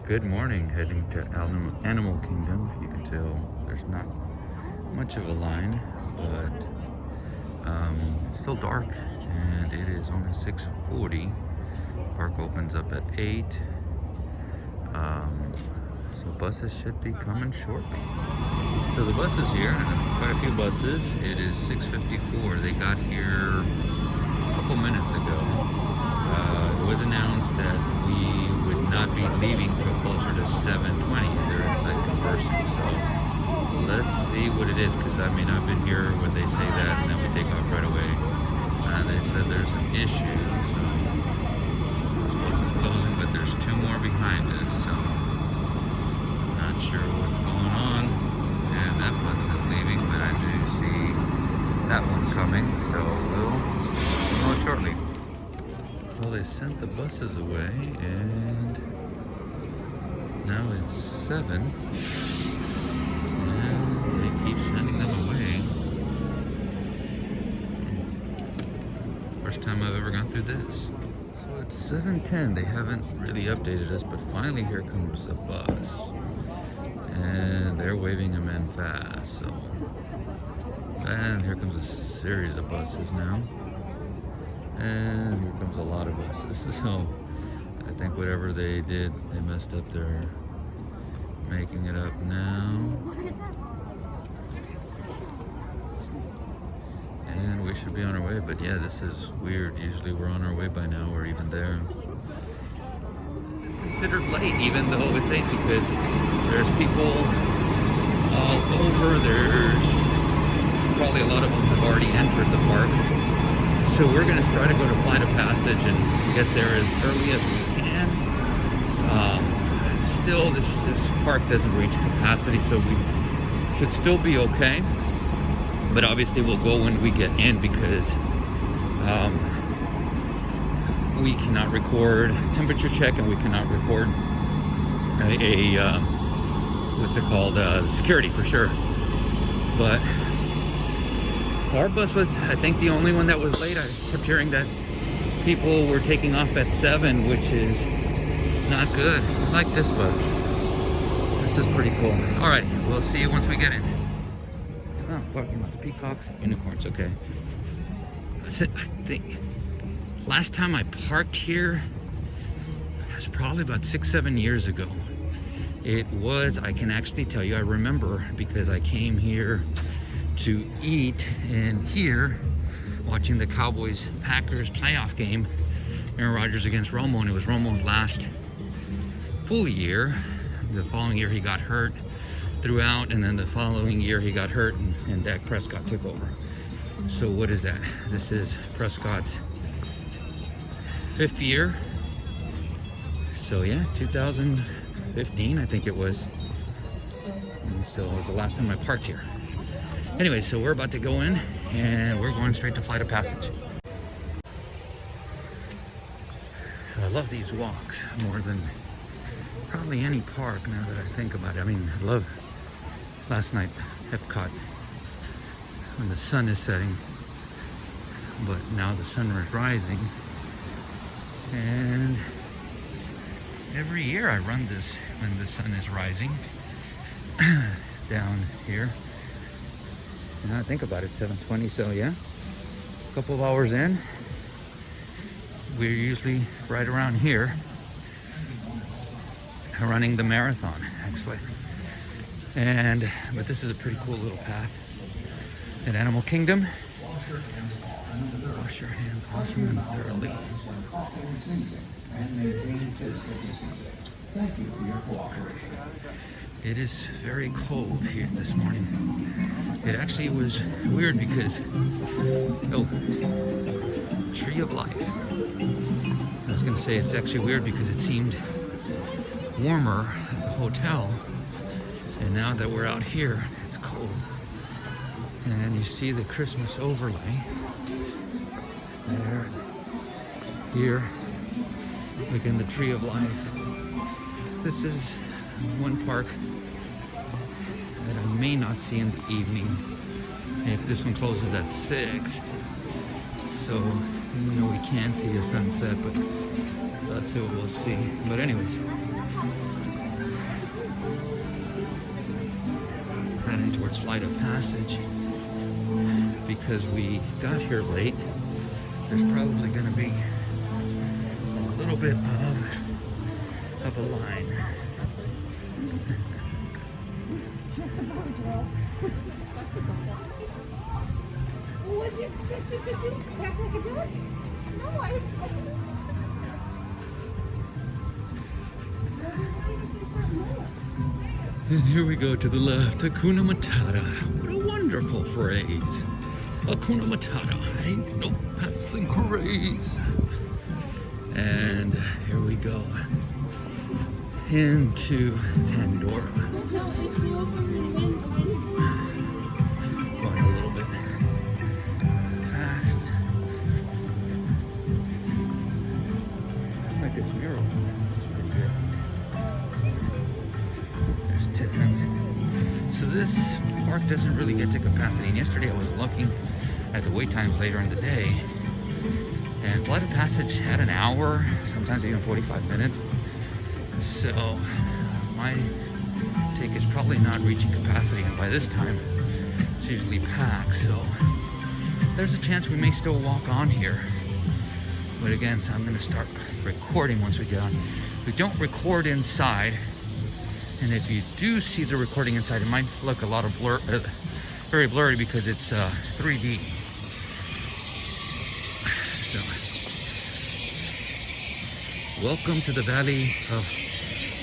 Good morning, heading to Animal Kingdom. You can tell there's not much of a line, but it's still dark and it is only 6:40. Park opens up at 8. So buses should be coming shortly. So the bus is here, quite a few buses. It is 6:54. They got here a couple minutes ago. It was announced that we would not be leaving till closer to 7:20. They're inside conversing, so let's see what it is, because I mean, I've been here when they say that and then we take off right away. They said there's an issue, so this bus is closing, but there's 2 more behind us, so not sure what's going on. And that bus is leaving, but I do see that one coming, so we'll know shortly. Well, they sent the buses away, and now it's 7, and they keep sending them away. First time I've ever gone through this. So it's 7:10. They haven't really updated us, but finally here comes the bus, and they're waving them in fast. So, and here comes a series of buses now. And here comes a lot of buses. So I think whatever they did, they messed up. They're making it up now. And we should be on our way, but yeah, this is weird. Usually we're on our way by now, or even there. It's considered late, even though it's 8, because there's people all over. There's probably a lot of them have already entered the park. So we're going to try to go to Flight of Passage and get there as early as we can. Still, this park doesn't reach capacity, so we should still be okay. But obviously we'll go when we get in, because we cannot record temperature check, and we cannot record what's it called, security for sure. But our bus was, I think, the only one that was late. I kept hearing that people were taking off at 7, which is not good. I like this bus. This is pretty cool. All right, we'll see you once we get in. Oh, parking lots, peacocks, unicorns, okay. I think last time I parked here was probably about 6-7 years ago. It was, I can actually tell you, I remember, because I came here to eat in here, watching the Cowboys-Packers playoff game, Aaron Rodgers against Romo, and it was Romo's last full year. The following year he got hurt throughout, and then the following year he got hurt, and Dak Prescott took over. So what is that? This is Prescott's 5th year. So yeah, 2015 I think it was, and so it was the last time I parked here. Anyway, so we're about to go in, and we're going straight to Flight of Passage. So I love these walks more than probably any park, now that I think about it. I mean, I love last night Epcot when the sun is setting, but now the sun is rising. And every year I run this when the sun is rising down here. Now I think about it, 7:20, so yeah, a couple of hours in. We're usually right around here, running the marathon, actually. But this is a pretty cool little path at Animal Kingdom. Wash your hands often and thoroughly. Thank you for your cooperation. It is very cold here this morning. It actually was weird because, Tree of Life. I was gonna say it's actually weird because it seemed warmer at the hotel, and now that we're out here, it's cold. And you see the Christmas overlay there, here, like in the Tree of Life. This is one park that I may not see in the evening. If this one closes at 6, so even though we can see the sunset, but let's see what we'll see. But anyways, towards Flight of Passage because we got here late. There's probably going to be a little bit of a line. What did you expect it to do? Act like a duck? No, I expected it. And here we go to the left, Hakuna Matata. What a wonderful phrase. Hakuna Matata, ain't no passing craze. And here we go into Pandora. Going a little bit fast. I like this mural. There's Tiffin's. So this park doesn't really get to capacity. And yesterday I was looking at the wait times later in the day, and Flight of Passage had an hour, sometimes even 45 minutes. So my take is probably not reaching capacity, and by this time it's usually packed. So there's a chance we may still walk on here. But again, so I'm going to start recording once we get on. We don't record inside, and if you do see the recording inside, it might look a lot of very blurry because it's 3D. So, welcome to the Valley of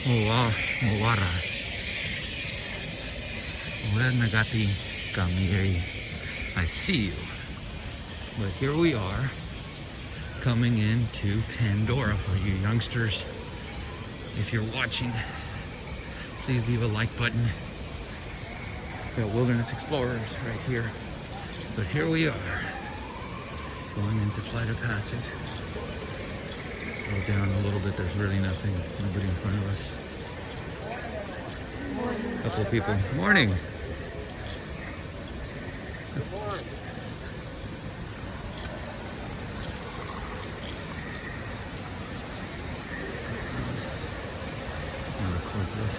Moara. Nagati Kamiri. I see you. But here we are, coming into Pandora for you youngsters. If you're watching, please leave a like button. We got Wilderness Explorers right here. But here we are, going into Flight of Passage. Slow down a little bit, there's really nothing, nobody in front of us. A couple of people. Morning! I'll record this.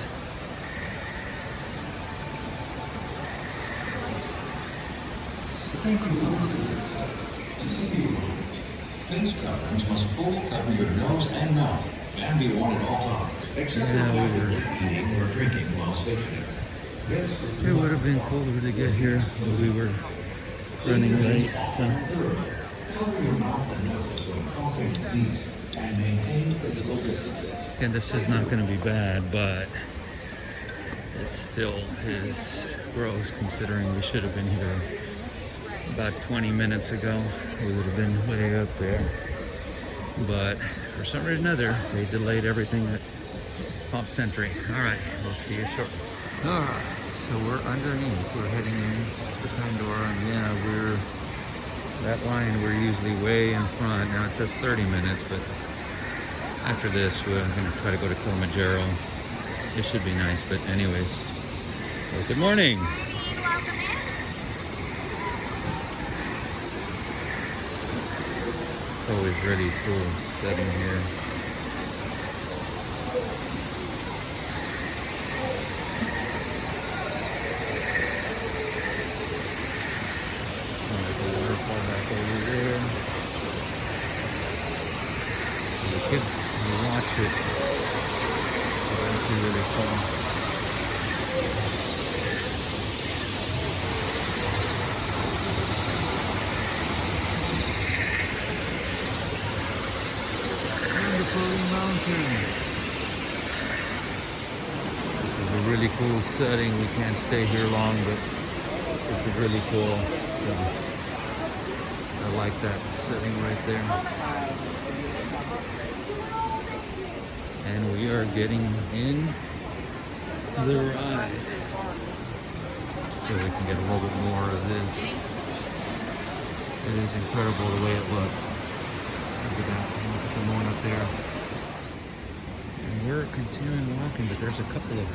Face coverings must fully cover your nose and mouth and be worn at all times, except for eating or drinking while stationary. It would have been cooler to get here, but we were running late. So. Cover your mouth and nose when coughing and sneezing, and maintain physical distancing. And this is not going to be bad, but it still is gross considering we should have been here about 20 minutes ago. We would have been way up there. But for some reason or another, they delayed everything at Pop Century. All right, we'll see you shortly. All right, so we're underneath. We're heading in to Pandora, and yeah, we're that line. We're usually way in front. Now it says 30 minutes, but after this, we're going to try to go to Kilimanjaro. It should be nice, but anyways. So good morning. It's always really cool setting here. Alright, the waterfall back over there. So the kids will watch it. It's actually really cool. Mountain. This is a really cool setting. We can't stay here long, but this is really cool. So I like that setting right there. And we are getting in the ride, so we can get a little bit more of this. It is incredible the way it looks. Look at that. Look at the moon up there. And we're continuing walking, but there's a couple of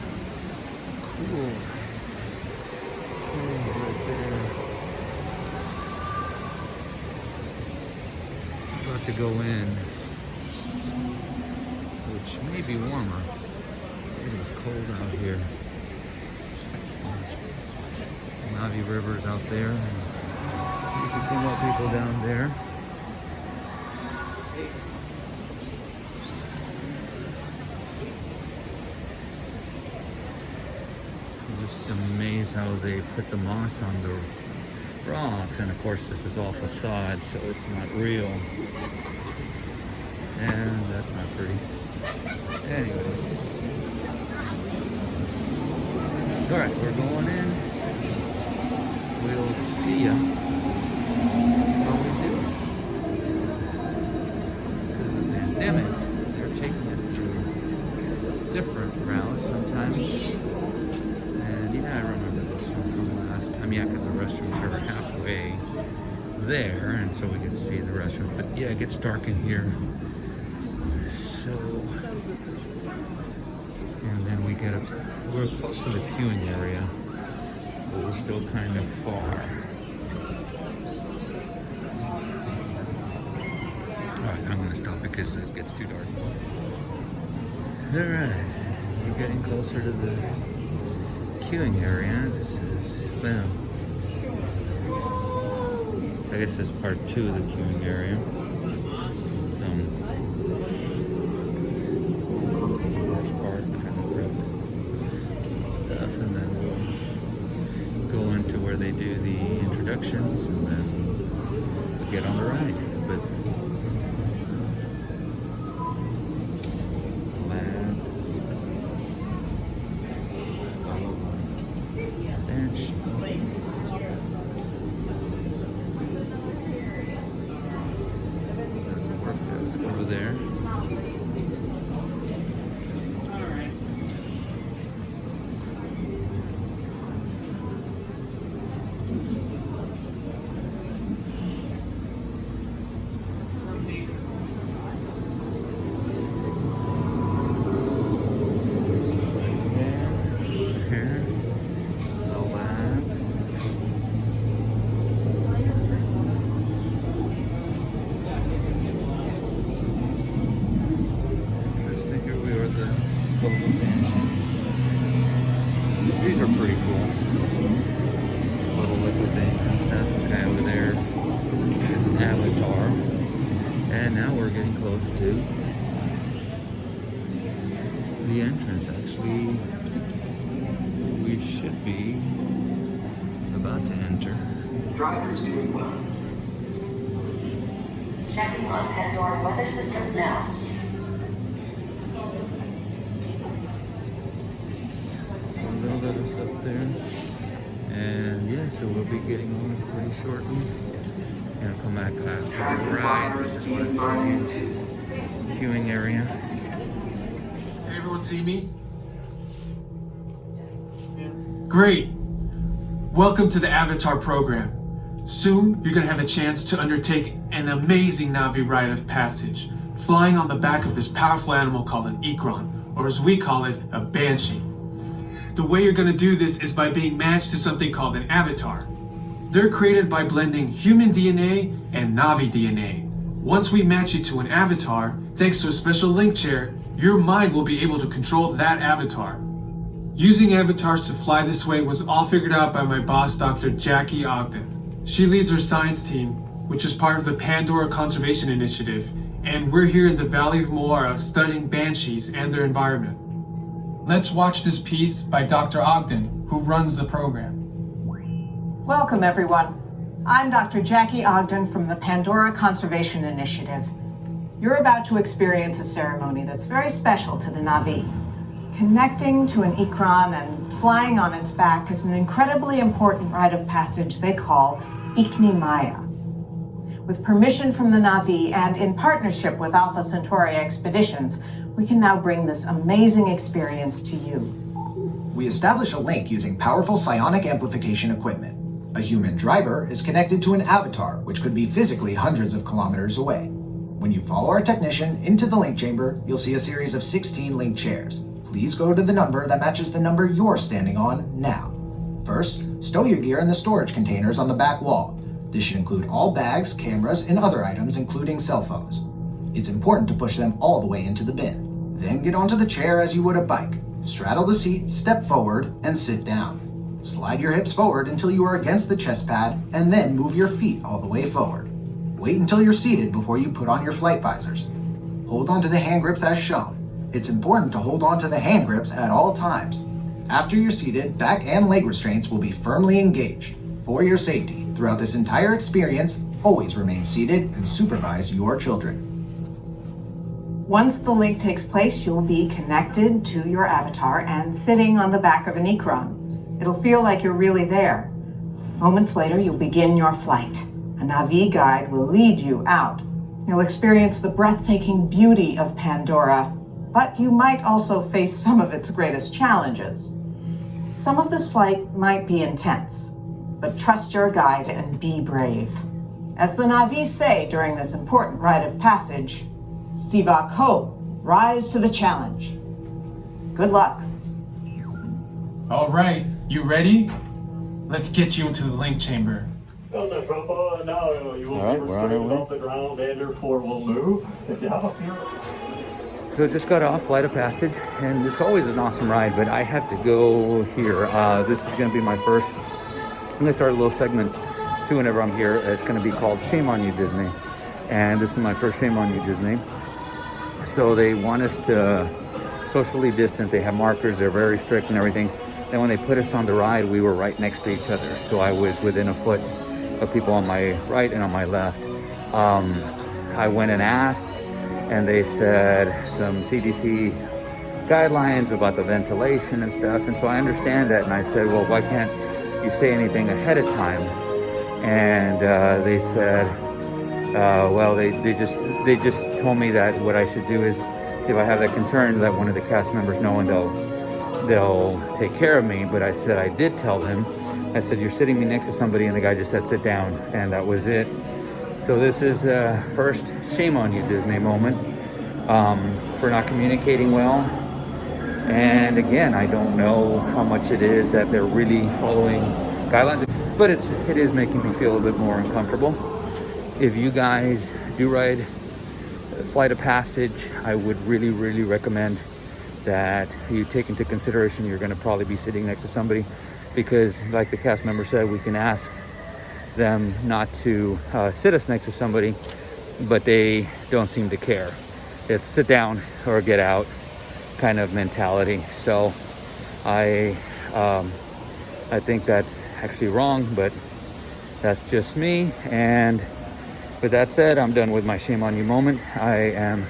cool right there. About to go in, which may be warmer. It is cold out here. Navi River's out there. You can see more people down there. I'm just amazed how they put the moss on the rocks, and of course this is all facade, so it's not real. And that's not pretty. Anyway. Alright, we're going in. We'll see ya how we do. Because of the pandemic, they're taking us through different routes sometimes. And yeah, I remember this one from last time. Yeah, because the restrooms are halfway there, and so we get to see the restaurant. But yeah, it gets dark in here. So, and then we get up, we're close to the queuing area, but we're still kind of far. Alright, I'm gonna stop because this gets too dark. Alright, we're getting closer to the queuing area. This is, well, I guess this is part 2 of the queuing area. Where they do the introductions, and then we get on the ride. But bench. There's a work desk over there. These are pretty cool. Little liquid things and stuff. Okay, over there is an avatar. And now we're getting close to the entrance. Actually, we should be about to enter. Drivers doing well. Checking on Pandora weather systems now. Let us up there, and yeah, so we'll be getting on pretty shortly. Gonna come back after the ride. This is what it's saying. Queuing area. Can everyone see me? Great! Welcome to the Avatar program. Soon, you're gonna have a chance to undertake an amazing Navi rite of passage, flying on the back of this powerful animal called an Ikron, or as we call it, a Banshee. The way you're gonna do this is by being matched to something called an avatar. They're created by blending human DNA and Navi DNA. Once we match you to an avatar, thanks to a special link chair, your mind will be able to control that avatar. Using avatars to fly this way was all figured out by my boss, Dr. Jackie Ogden. She leads our science team, which is part of the Pandora Conservation Initiative, and we're here in the Valley of Moara studying banshees and their environment. Let's watch this piece by Dr. Ogden, who runs the program. Welcome, everyone. I'm Dr. Jackie Ogden from the Pandora Conservation Initiative. You're about to experience a ceremony that's very special to the Navi. Connecting to an Ikron and flying on its back is an incredibly important rite of passage they call Ikni Maya. With permission from the Navi and in partnership with Alpha Centauri Expeditions, we can now bring this amazing experience to you. We establish a link using powerful psionic amplification equipment. A human driver is connected to an avatar, which could be physically hundreds of kilometers away. When you follow our technician into the link chamber, you'll see a series of 16 link chairs. Please go to the number that matches the number you're standing on now. First, stow your gear in the storage containers on the back wall. This should include all bags, cameras, and other items, including cell phones. It's important to push them all the way into the bin. Then get onto the chair as you would a bike. Straddle the seat, step forward, and sit down. Slide your hips forward until you are against the chest pad, and then move your feet all the way forward. Wait until you're seated before you put on your flight visors. Hold on to the hand grips as shown. It's important to hold on to the hand grips at all times. After you're seated, back and leg restraints will be firmly engaged. For your safety, throughout this entire experience, always remain seated and supervise your children. Once the link takes place, you'll be connected to your avatar and sitting on the back of an Ikron. It'll feel like you're really there. Moments later, you'll begin your flight. A Na'vi guide will lead you out. You'll experience the breathtaking beauty of Pandora, but you might also face some of its greatest challenges. Some of this flight might be intense, but trust your guide and be brave. As the Na'vi say during this important rite of passage, Sivak Ho, rise to the challenge. Good luck. All right, you ready? Let's get you into the link chamber. All right, we're on our way. off the ground and your floor will move. So just got off Flight of Passage, and it's always an awesome ride, but I have to go here. This is going to be my first. I'm going to start a little segment too whenever I'm here. It's going to be called Shame on You Disney, and this is my first Shame on You Disney. So they want us to socially distant. They have markers. They're very strict and everything. Then when they put us on the ride, we were right next to each other. So I was within a foot of people on my right and on my left. I went and asked, and they said some CDC guidelines about the ventilation and stuff. And so I understand that. And I said, well, why can't you say anything ahead of time? And they said, well, they just told me that what I should do is, if I have that concern, let one of the cast members know and they'll take care of me. But I said, I did tell them. I said, you're sitting me next to somebody, and the guy just said, sit down, and that was it. So this is first shame on you Disney moment for not communicating well. And again, I don't know how much it is that they're really following guidelines, but it is making me feel a bit more uncomfortable. If you guys do ride Flight of Passage, I would really, really recommend that you take into consideration you're going to probably be sitting next to somebody, because like the cast member said, we can ask them not to sit us next to somebody, but they don't seem to care. It's sit down or get out kind of mentality. So I think that's actually wrong, but that's just me. And with that said, I'm done with my shame on you moment. I am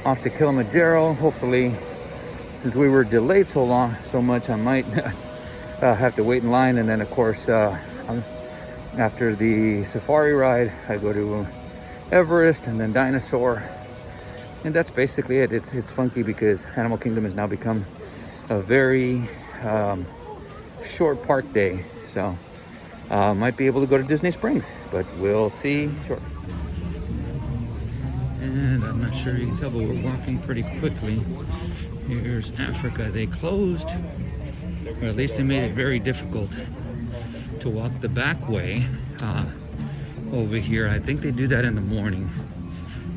off to Kilimanjaro. Hopefully, since we were delayed so much, I might have to wait in line. And then of course, after the safari ride, I go to Everest and then Dinosaur. And that's basically it. It's funky because Animal Kingdom has now become a very short park day. So might be able to go to Disney Springs, but we'll see shortly. And I'm not sure you can tell, but we're walking pretty quickly. Here's Africa. They closed, or at least they made it very difficult to walk the back way over here. I think they do that in the morning,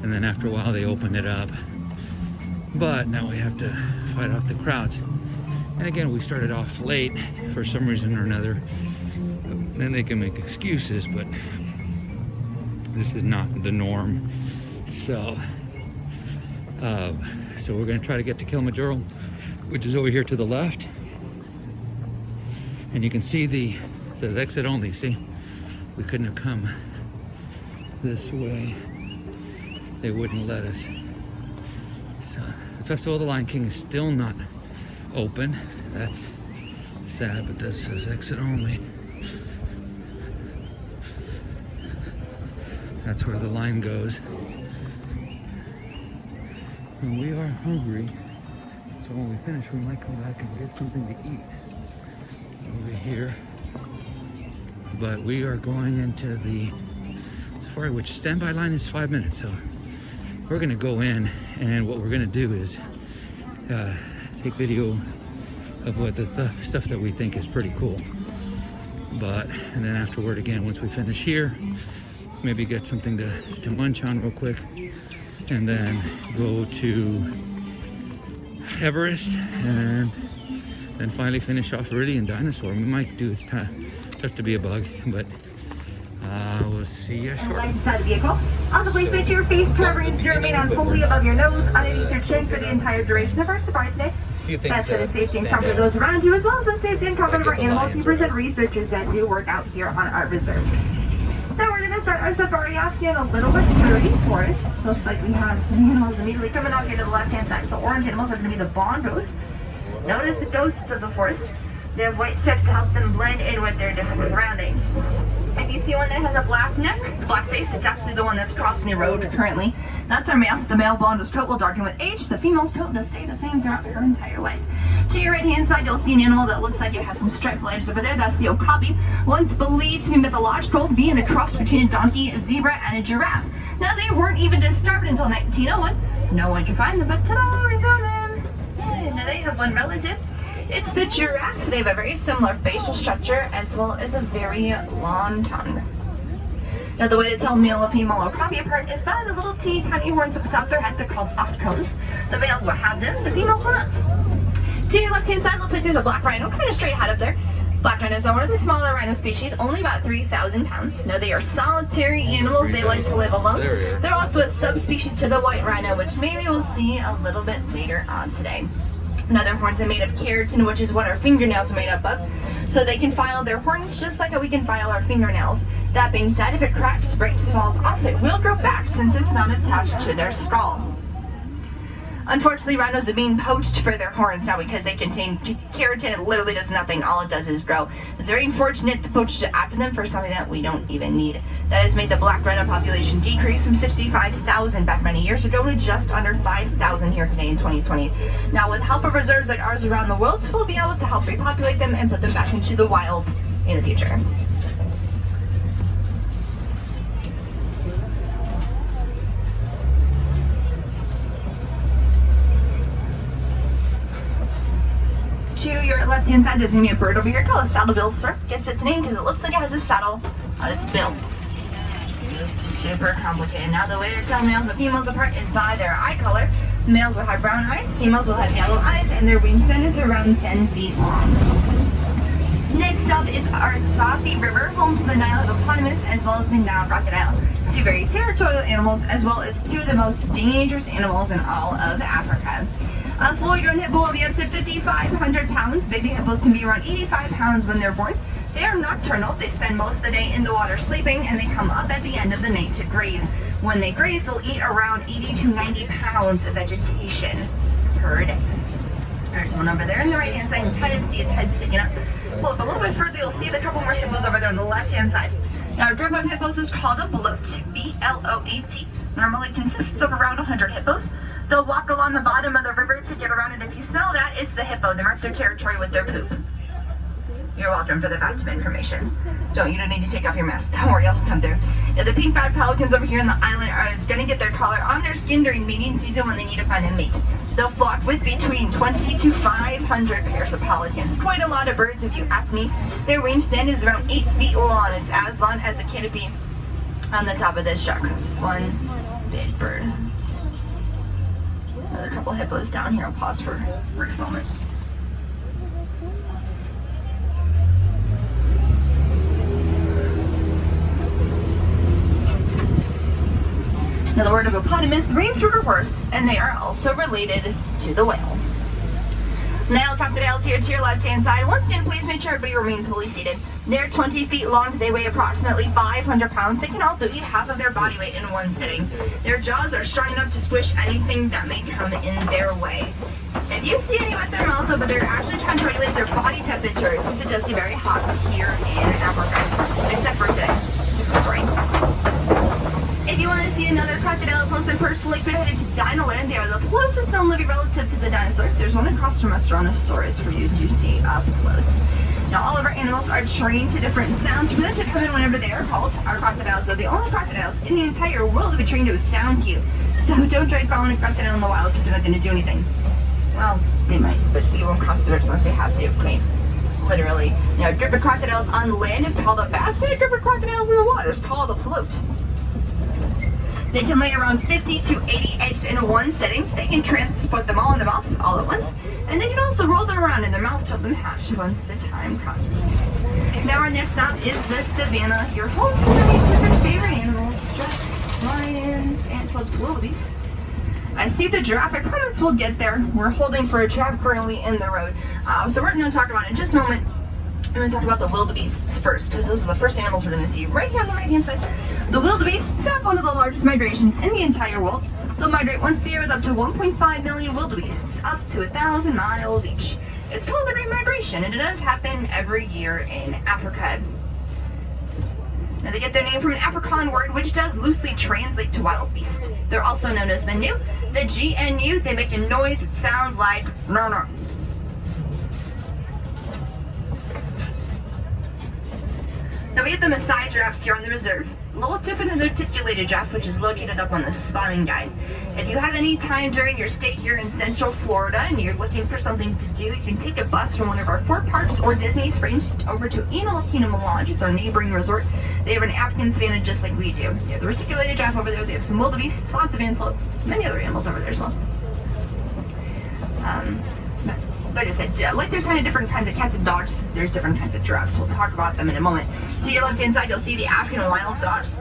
and then after a while they open it up. But now we have to fight off the crowds. And again, we started off late for some reason or another. Then they can make excuses, but this is not the norm. So we're gonna try to get to Kilimanjaro, which is over here to the left. And you can see it says exit only. See, we couldn't have come this way. They wouldn't let us. So the Festival of the Lion King is still not open. That's sad, but that says exit only. That's where the line goes. And we are hungry, so when we finish, we might come back and get something to eat over here. But we are going into the safari, which standby line is 5 minutes. So we're gonna go in, and what we're gonna do is take video of what the stuff that we think is pretty cool. And then afterward, again, once we finish here, maybe get something to munch on real quick, and then go to Everest and then finally finish off Viridian Dinosaur. We might do it's time. Tough to be a bug, but we'll see you shortly. Inside the vehicle. Also, please make sure your face coverings do remain on fully above your nose, underneath your chin for the entire duration of our safari today. That's for the safety and comfort of those around you, as well as the safety and comfort of our animal keepers and researchers that do work out here on our reserve. Now we're going to start our safari off here in a little bit dirty forest. Looks like we have some animals immediately coming out here to the left-hand side. The orange animals are going to be the bonobos, known as the ghosts of the forest. They have white stripes to help them blend in with their different surroundings. If you see one that has a black neck, black face, it's actually the one that's crossing the road currently. That's our male. The male bonobo's coat will darken with age. The female's coat does stay the same throughout her entire life. To your right-hand side, you'll see an animal that looks like it has some striped legs over there. That's the okapi, once believed to be mythological, being the cross between a donkey, a zebra, and a giraffe. Now, they weren't even discovered until 1901. No one could find them, but ta-da, we found them! Yay. Now, they have one relative. It's the giraffe. They have a very similar facial structure as well as a very long tongue. Now, the way to tell male or female okapi apart is by the little teeny tiny horns at the top of their head. They're called ostrons. The males will have them, the females will not. To your left-hand side, looks like there's a black rhino kind of straight ahead up there. Black rhinos are one of the smaller rhino species, only about 3,000 pounds. Now, they are solitary animals. They like to live alone. They're also a subspecies to the white rhino, which maybe we'll see a little bit later on today. Now, their horns are made of keratin, which is what our fingernails are made up of. So they can file their horns just like how we can file our fingernails. That being said, if it cracks, breaks, falls off, it will grow back since it's not attached to their skull. Unfortunately, rhinos are being poached for their horns now because they contain keratin. It literally does nothing. All it does is grow. It's very unfortunate the poachers are after them for something that we don't even need. That has made the black rhino population decrease from 65,000 back many years ago to just under 5,000 here today in 2020. Now, with help of reserves like ours around the world, we'll be able to help repopulate them and put them back into the wild in the future. To your left-hand side, there's going to be a bird over here called a saddle-billed stork. Gets its name because it looks like it has a saddle on its bill. Super complicated. Now, the way to tell males and females apart is by their eye color. Males will have brown eyes, females will have yellow eyes, and their wingspan is around 10 feet long. Next up is our Safi River, home to the Nile hippopotamus as well as the Nile crocodile. Two very territorial animals as well as two of the most dangerous animals in all of Africa. A full-grown hippo will be up to 5,500 pounds. Baby hippos can be around 85 pounds when they're born. They are nocturnal. They spend most of the day in the water sleeping, and they come up at the end of the night to graze. When they graze, they'll eat around 80 to 90 pounds of vegetation per day. There's one over there on the right-hand side. You can kind of see its head sticking up. Pull up a little bit further, you'll see the couple more hippos over there on the left-hand side. Now, a group of hippos is called a bloat, B-L-O-A-T. Normally consists of around 100 hippos. They'll walk along the bottom of the river to get around, and if you smell that, it's the hippo. They mark their territory with their poop. You're welcome for the fact of information. You don't need to take off your mask. Don't worry, I'll come through. Now, the pink-backed pelicans over here on the island are going to get their color on their skin during mating season when they need to find a mate. They'll flock with between 20 to 500 pairs of pelicans. Quite a lot of birds, if you ask me. Their wingspan is around 8 feet long. It's as long as the canopy on the top of this truck. One big bird. Another couple hippos down here. I'll pause for a brief moment. Now, the word of hippopotamus rings through her horse, and they are also related to the whale. Nile crocodiles here to your left-hand side. Once again, please make sure everybody remains fully seated. They're 20 feet long. They weigh approximately 500 pounds. They can also eat half of their body weight in one sitting. Their jaws are strong enough to squish anything that may come in their way. If you see any with their mouth open, they're actually trying to regulate their body temperature since it does get very hot here in Africa, except for today. It's rain. If you want to see another crocodile close and personally, you're headed to Dinoland. They are the closest known living relative to the dinosaur. There's one across from us, Tyrannosaurus, for you to see up close. Now, all of our animals are trained to different sounds for them to come in whenever they are called. Our crocodiles are the only crocodiles in the entire world to be trained to a sound cue. So don't try following a crocodile in the wild because they're not going to do anything. Well, they might, but you won't cross the bridge unless they have to. Okay. Literally. Now, a group of crocodiles on land is called a bass, and a group of crocodiles in the water is called a float. They can lay around 50 to 80 eggs in one sitting. They can transport them all in the mouth all at once. And they can also roll them around in their mouth till them hatch once the time comes. Now our next stop is the savannah, your home to many different favorite animals, giraffes, lions, antelopes, wildebeests. I see the giraffe. I promise we'll get there. We're holding for a giraffe currently in the road. So we're going to talk about it in just a moment. I'm going to talk about the wildebeests first, because those are the first animals we're going to see right here on the right-hand side. The wildebeests have one of the largest migrations in the entire world. They'll migrate once a year with up to 1.5 million wildebeests, up to 1,000 miles each. It's called the Great Migration, and it does happen every year in Africa. Now they get their name from an Afrikaans word, which does loosely translate to wild beast. They're also known as the gnu. The GNU, they make a noise that sounds like no. Now we have the Maasai giraffes here on the reserve. A little different than the reticulated giraffe, which is located up on the spotting guide. If you have any time during your stay here in Central Florida and you're looking for something to do, you can take a bus from one of our 4 parks or Disney Springs over to Inala Kingdom Lodge. It's our neighboring resort. They have an African savanna just like we do. You have the reticulated giraffe over there. They have some wildebeest, lots of antelope, many other animals over there as well. Like I said, like there's kind of different kinds of cats and dogs, there's different kinds of giraffes. We'll talk about them in a moment. To your left hand side, you'll see the African wild dogs.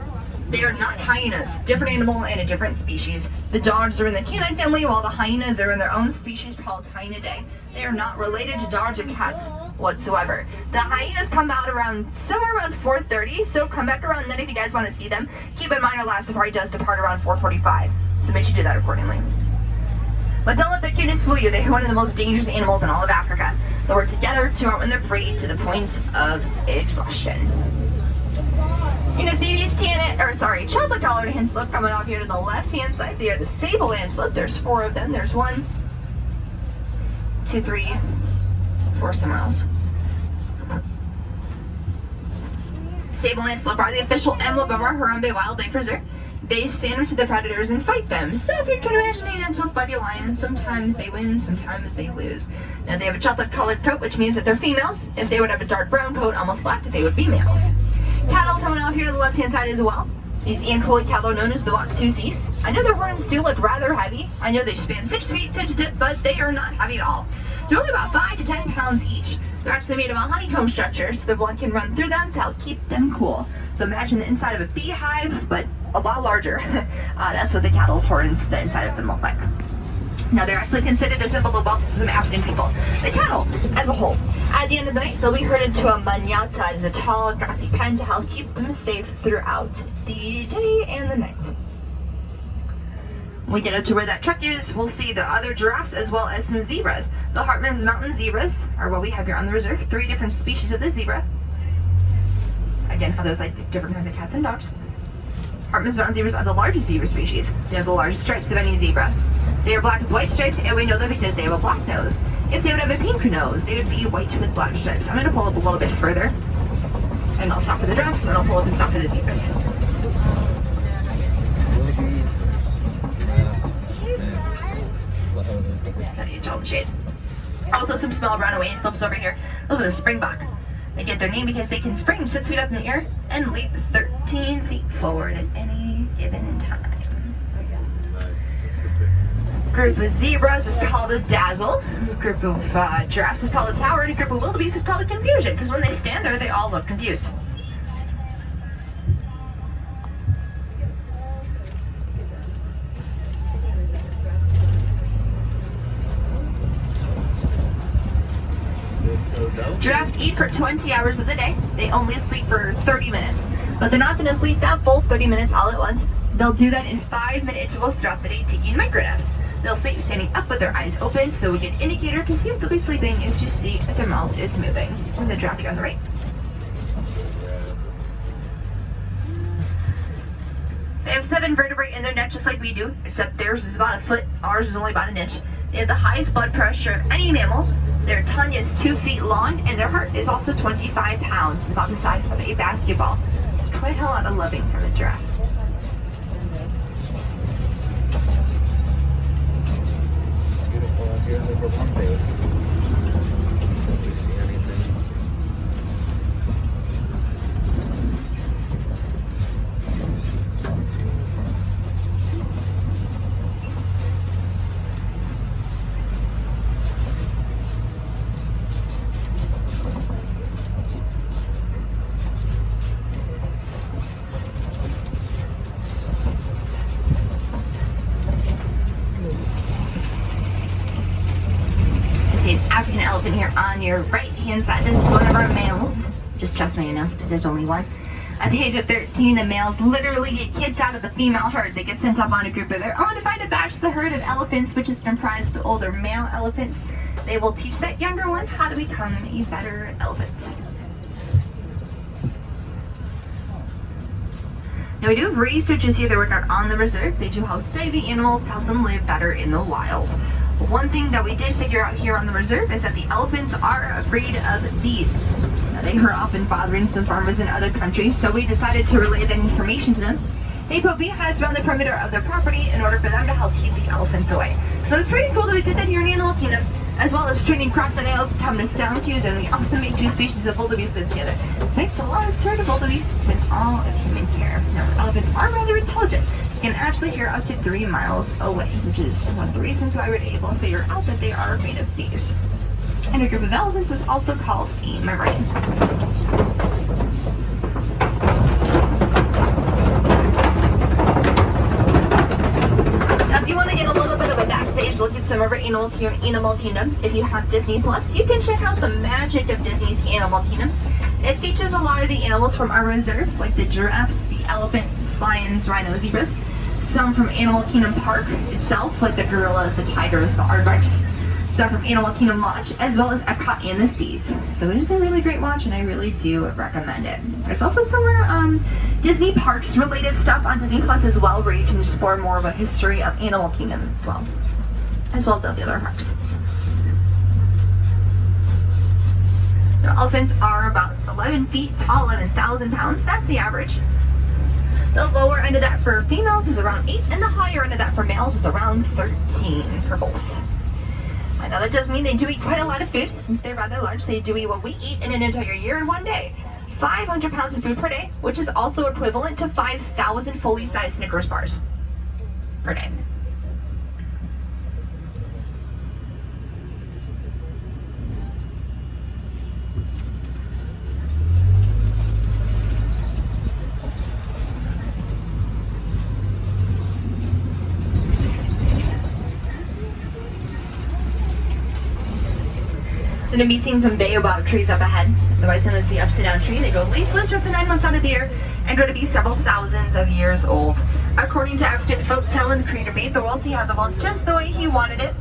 They are not hyenas, different animal and a different species. The dogs are in the canine family, while the hyenas are in their own species called Hyenidae. They are not related to dogs or cats whatsoever. The hyenas come out somewhere around 4:30, so come back around then if you guys want to see them. Keep in mind our last safari does depart around 4:45, so make sure you do that accordingly. But don't let their cuteness fool you. They're one of the most dangerous animals in all of Africa. They work together to out when they're free to the point of exhaustion. You're gonna see these chocolate collared antelope coming off here to the left hand side. They are the sable antelope. There's 4 of them. There's 1, 2, 3, 4 somewhere else. Sable antelope are the official emblem of our Harambe Wildlife Reserve. They stand to the predators and fight them. So if you can imagine an antelope fighting a lion, sometimes they win, sometimes they lose. Now they have a chocolate colored coat, which means that they're females. If they would have a dark brown coat, almost black, they would be males. Cattle coming off here to the left hand side as well. These Ankole cattle are known as the Watusis. I know their horns do look rather heavy. I know they span 6 feet tip to tip, but they are not heavy at all. They're only about 5 to 10 pounds each. They're actually made of a honeycomb structure, so the blood can run through them to help keep them cool. So imagine the inside of a beehive, but a lot larger. That's what the cattle's horns, the inside of them look like. Now they're actually considered a symbol of wealth to some African people. The cattle, as a whole, at the end of the night, they'll be herded to a manyatta. It is a tall, grassy pen to help keep them safe throughout the day and the night. When we get up to where that truck is, we'll see the other giraffes as well as some zebras. The Hartman's Mountain zebras are what we have here on the reserve. 3 different species of the zebra. Again, how there's like different kinds of cats and dogs. Hartman's Mountain zebras are the largest zebra species. They have the largest stripes of any zebra. They are black with white stripes, and we know that because they have a black nose. If they would have a pink nose, they would be white with black stripes. I'm going to pull up a little bit further, and I'll stop for the giraffes, and then I'll pull up and stop for the zebras. Gotta get all the shade. Also some small runaway antelopes over here. Those are the springbok. They get their name because they can spring 6 feet up in the air and leap 13 feet forward at any given time. Group of zebras is called a dazzle. Group of giraffes is called a tower, and a group of wildebeest is called a confusion, because when they stand there, they all look confused. Giraffes eat for 20 hours of the day. They only sleep for 30 minutes. But they're not going to sleep that full 30 minutes all at once. They'll do that in 5-minute intervals throughout the day, taking micronaps. They'll sleep standing up with their eyes open, so a good indicator to see if they'll be sleeping is to see if their mouth is moving. And the giraffe on the right. They have 7 vertebrae in their neck just like we do, except theirs is about a foot, ours is only about an inch. They have the highest blood pressure of any mammal. Their tongue is 2 feet long, and their heart is also 25 pounds, about the size of a basketball. It's quite a lot of loving from a giraffe. Beautiful out here over one day. So if we see anything. African elephant here on your right hand side. This is one of our males. Just trust me, you know, because there's only one. At the age of 13, the males literally get kicked out of the female herd. They get sent up on a group of their own to find a batch of the herd of elephants, which is comprised of older male elephants. They will teach that younger one how to become a better elephant. Now we do have researchers here that work out on the reserve. They do help study the animals to help them live better in the wild. One thing that we did figure out here on the reserve is that the elephants are afraid of bees. They are often bothering some farmers in other countries, so we decided to relay that information to them. They put beehives around the perimeter of their property in order for them to help keep the elephants away. So it's pretty cool that we did that here in Animal Kingdom, as well as training crocodiles, becoming sound cues, and we also make 2 species of wildebeest live together. Thanks to a lot of sort of wildebeest and all of human care. Now, elephants are rather intelligent. They can actually hear up to 3 miles away, which is one of the reasons why we're able to figure out that they are afraid of bees. And a group of elephants is also called a marine. Now, if you want to get a little bit of a backstage look at some of our animals here in Animal Kingdom, if you have Disney Plus, you can check out the magic of Disney's Animal Kingdom. It features a lot of the animals from our reserve, like the giraffes, the elephants, lions, rhinos, zebras. Some from Animal Kingdom Park itself, like the gorillas, the tigers, the aardvarks. Some from Animal Kingdom Lodge, as well as Epcot and the Seas. So it is a really great watch, and I really do recommend it. There's also some more Disney Parks related stuff on Disney Plus as well, where you can explore more of a history of Animal Kingdom as well as all the other parks. Now, elephants are about 11 feet tall, 11,000 pounds. That's the average. The lower end of that for females is around 8, and the higher end of that for males is around 13 for both. Now that does mean they do eat quite a lot of food. Since they're rather large, they do eat what we eat in an entire year in one day. 500 pounds of food per day, which is also equivalent to 5,000 fully sized Snickers bars per day. We're going to be seeing some baobab trees up ahead. Otherwise known as the upside down tree. They go leafless for up to 9 months out of the year and grow to be several thousands of years old. According to African folktale, when the creator made the world, he had the world just the way he wanted it.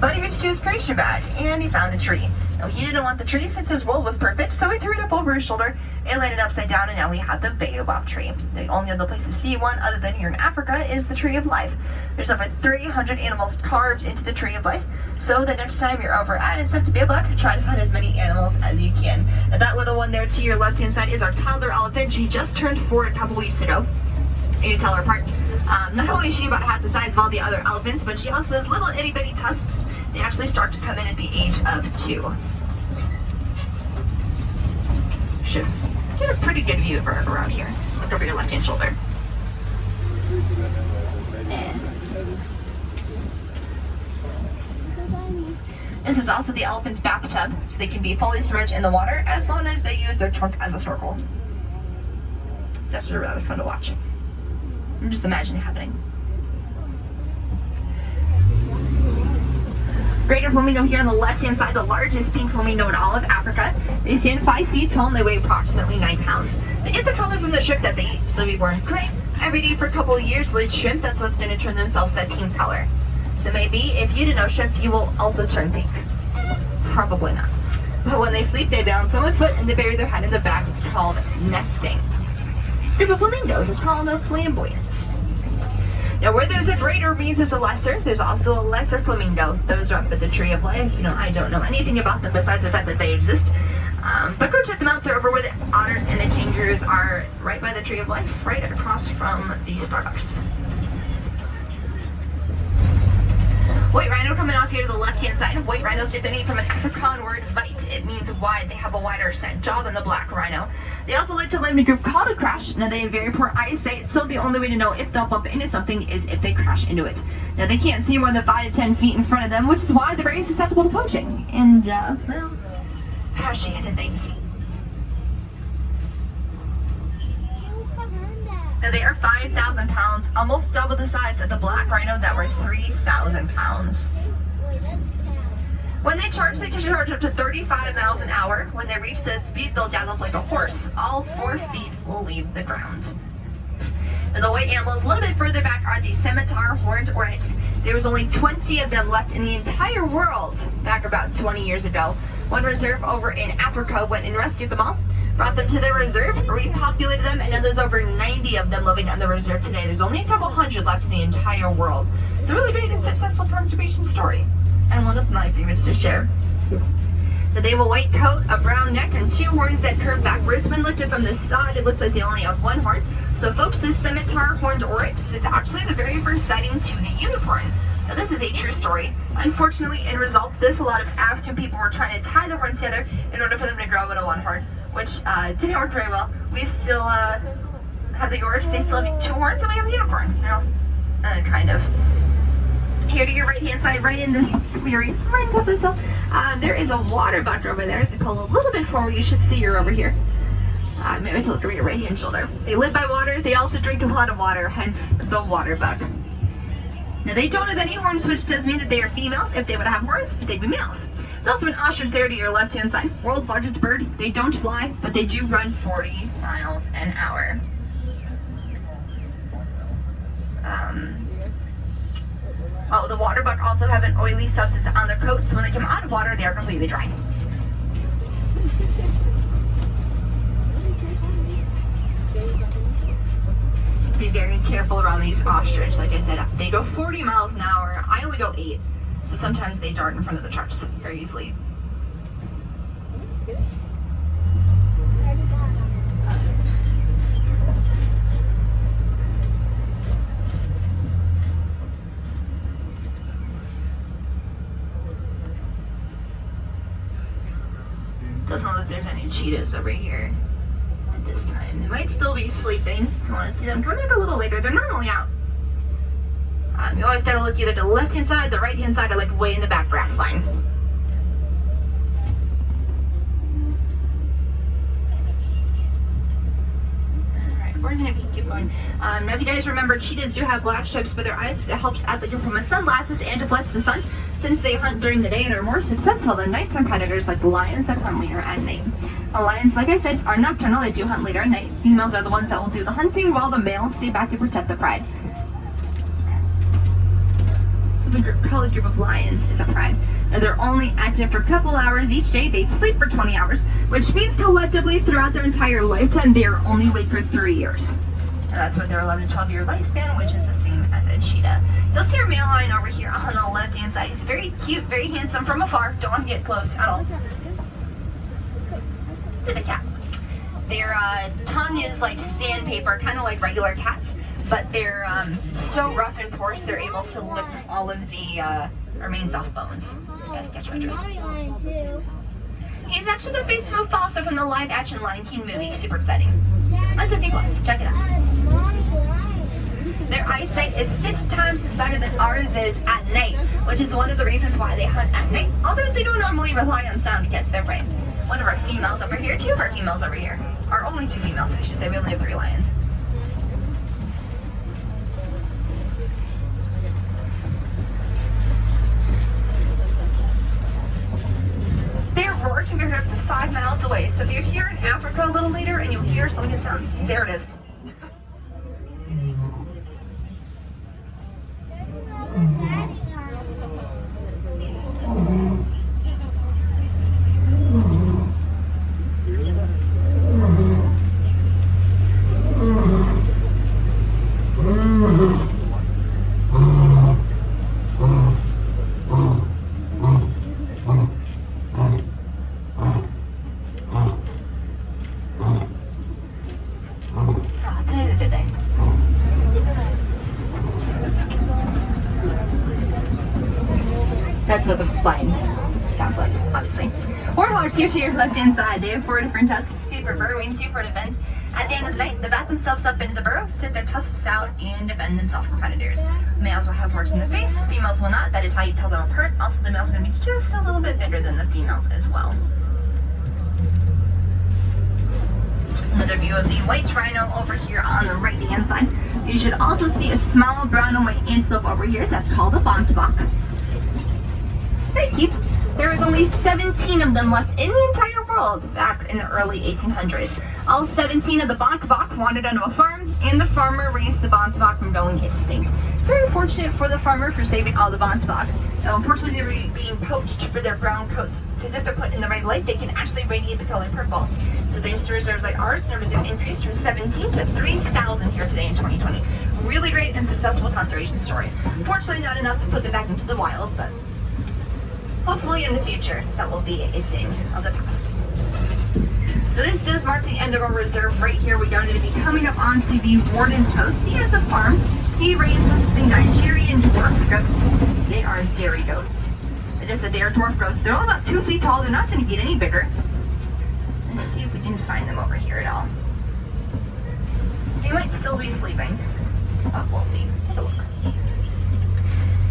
But he reached to his creation bag and he found a tree. Now, he didn't want the tree since his world was perfect, so he threw it up over his shoulder and laid it upside down, and now we have the baobab tree. The only other place to see one other than here in Africa is the Tree of Life. There's over 300 animals carved into the Tree of Life, so the next time you're over at it's up to be able to try to find as many animals as you can. Now, that little one there to your left-hand side is our toddler elephant. She just turned 4 a couple weeks ago. You can tell her apart. Not only is she about half the size of all the other elephants, but she also has little itty-bitty tusks. They actually start to come in at the age of 2. Should get a pretty good view of her around here. Look over your left-hand shoulder. This is also the elephant's bathtub, so they can be fully submerged in the water as long as they use their trunk as a snorkel. That's rather fun to watch. I'm just imagining it happening. Greater flamingo here on the left-hand side, the largest pink flamingo in all of Africa. They stand 5 feet tall and they weigh approximately 9 pounds. They get their color from the shrimp that they eat, so they'll be born gray. Every day for a couple of years, they'll eat shrimp. That's what's going to turn themselves that pink color. So maybe if you didn't know shrimp, you will also turn pink. Probably not. But when they sleep, they balance on one foot and they bury their head in the back. It's called nesting. Group of flamingos is called a flamboyance. Now, where there's a greater means there's a lesser. There's also a lesser flamingo. Those are up at the Tree of Life. You know, I don't know anything about them besides the fact that they exist. But go check them out. They're over where the otters and the kangaroos are, right by the Tree of Life, right across from the Starbucks. White rhino coming off here to the left-hand side. White rhinos get their name from an Afrikaans word, vite. It means wide. They have a wider set jaw than the black rhino. They also like to live in a group called a crash. Now, they have very poor eyesight, so the only way to know if they'll bump into something is if they crash into it. Now, they can't see more than 5 to 10 feet in front of them, which is why they're very susceptible to poaching and, well, crashing into things. Now, they are 5,000 pounds, almost double the size of the black rhino that were 3,000 pounds. When they can charge up to 35 miles an hour. When they reach that speed, they'll gallop like a horse. All 4 feet will leave the ground. And the white animals a little bit further back are the scimitar horned oryx. There was only 20 of them left in the entire world back about 20 years ago. One reserve over in Africa went and rescued them all, brought them to their reserve, repopulated them, and now there's over 90 of them living on the reserve today. There's only a couple hundred left in the entire world. It's a really great and successful conservation story, and one of my favorites to share. They have a white coat, a brown neck, and 2 horns that curve backwards. When lifted from the side, it looks like they only have 1 horn. So folks, this scimitar horned oryx is actually the very first sighting to a unicorn. Now this is a true story. Unfortunately, in result to this, a lot of African people were trying to tie the horns together in order for them to grow into 1 horn, which didn't work very well. We still have the oryx, they still have 2 horns, and we have the unicorn. Now, kind of. Here to your right hand side, right in this clearing, right on top of this hill, there is a water buck over there. So pull a little bit forward, you should see her over here. Maybe just look over your right hand shoulder. They live by water, they also drink a lot of water, hence the water buck. Now they don't have any horns, which does mean that they are females. If they would have horns, they'd be males. There's also an ostrich there to your left hand side. World's largest bird. They don't fly, but they do run 40 miles an hour. Oh, the water buck also have an oily substance on their coats, so when they come out of water, they are completely dry. Be very careful around these ostrich. Like I said, they go 40 miles an hour. I only go 8, so sometimes they dart in front of the trucks very easily. Doesn't look like there's any cheetahs over here at this time. They might still be sleeping. If you want to see them come out a little later, they're normally out. You always gotta look either to the left hand side, the right hand side, or like way in the back grass line. Alright, we're gonna keep going. Now if you guys remember, cheetahs do have black stripes for their eyes. It helps out the from sunglasses and deflects the sun. Since they hunt during the day and are more successful than nighttime predators like the lions that hunt later at night. Lions, like I said, are nocturnal. They do hunt later at night. Females are the ones that will do the hunting while the males stay back to protect the pride. So the colored group of lions is a pride. Now they're only active for a couple hours each day. They sleep for 20 hours, which means collectively throughout their entire lifetime, they are only awake for 3 years. And that's what their 11 to 12 year lifespan, which is the same as a cheetah. You'll see our male lion over here on the left hand side. He's very cute, very handsome from afar. Don't want to get close at all. To the cat. Their tongue is like sandpaper, kind of like regular cats, but they're so rough and porous they're able to lick all of the remains off bones. Yes, catch my drift. He's actually the face smooth also from the live action Lion King movie. Super exciting. On Disney Plus, check it out. Their eyesight is 6 times as better than ours is at night, which is one of the reasons why they hunt at night, although they don't normally rely on sound to catch their prey. One of our females over here, 2 of our females over here. Or only 2 females, I should say. We only have 3 lions. Their roar can be heard up to 5 miles away, so if you're here in Africa a little later and you hear something that sounds, there it is. That's what the flying sounds like, obviously. Warhorse here to your left-hand side. They have 4 different tusks, 2 for burrowing, 2 for defense. At the end of the night, they back themselves up into the burrow, stick their tusks out, and defend themselves from predators. Males will have horns in the face, females will not. That is how you tell them apart. Also, the males are going to be just a little bit bigger than the females as well. Another view of the white rhino over here on the right-hand side. You should also see a small brown and white antelope over here. That's called a bontebok. Very cute. There was only 17 of them left in the entire world back in the early 1800s. All 17 of the bok wandered onto a farm, and the farmer raised the bok from going extinct. Very fortunate for the farmer for saving all the bok. Now, unfortunately, they were being poached for their brown coats, because if they're put in the right light, they can actually radiate the color purple. So thanks to reserves like ours, numbers have increased from 17 to 3,000 here today in 2020. Really great and successful conservation story. Unfortunately, not enough to put them back into the wild, but hopefully in the future, that will be a thing of the past. So this does mark the end of our reserve right here. We are going to be coming up onto the warden's post. He has a farm. He raises the Nigerian dwarf goats. They are dairy goats. Like I said, they are dwarf goats. They're all about 2 feet tall. They're not going to get any bigger. Let's see if we can find them over here at all. They might still be sleeping. Oh, we'll see. Take a look.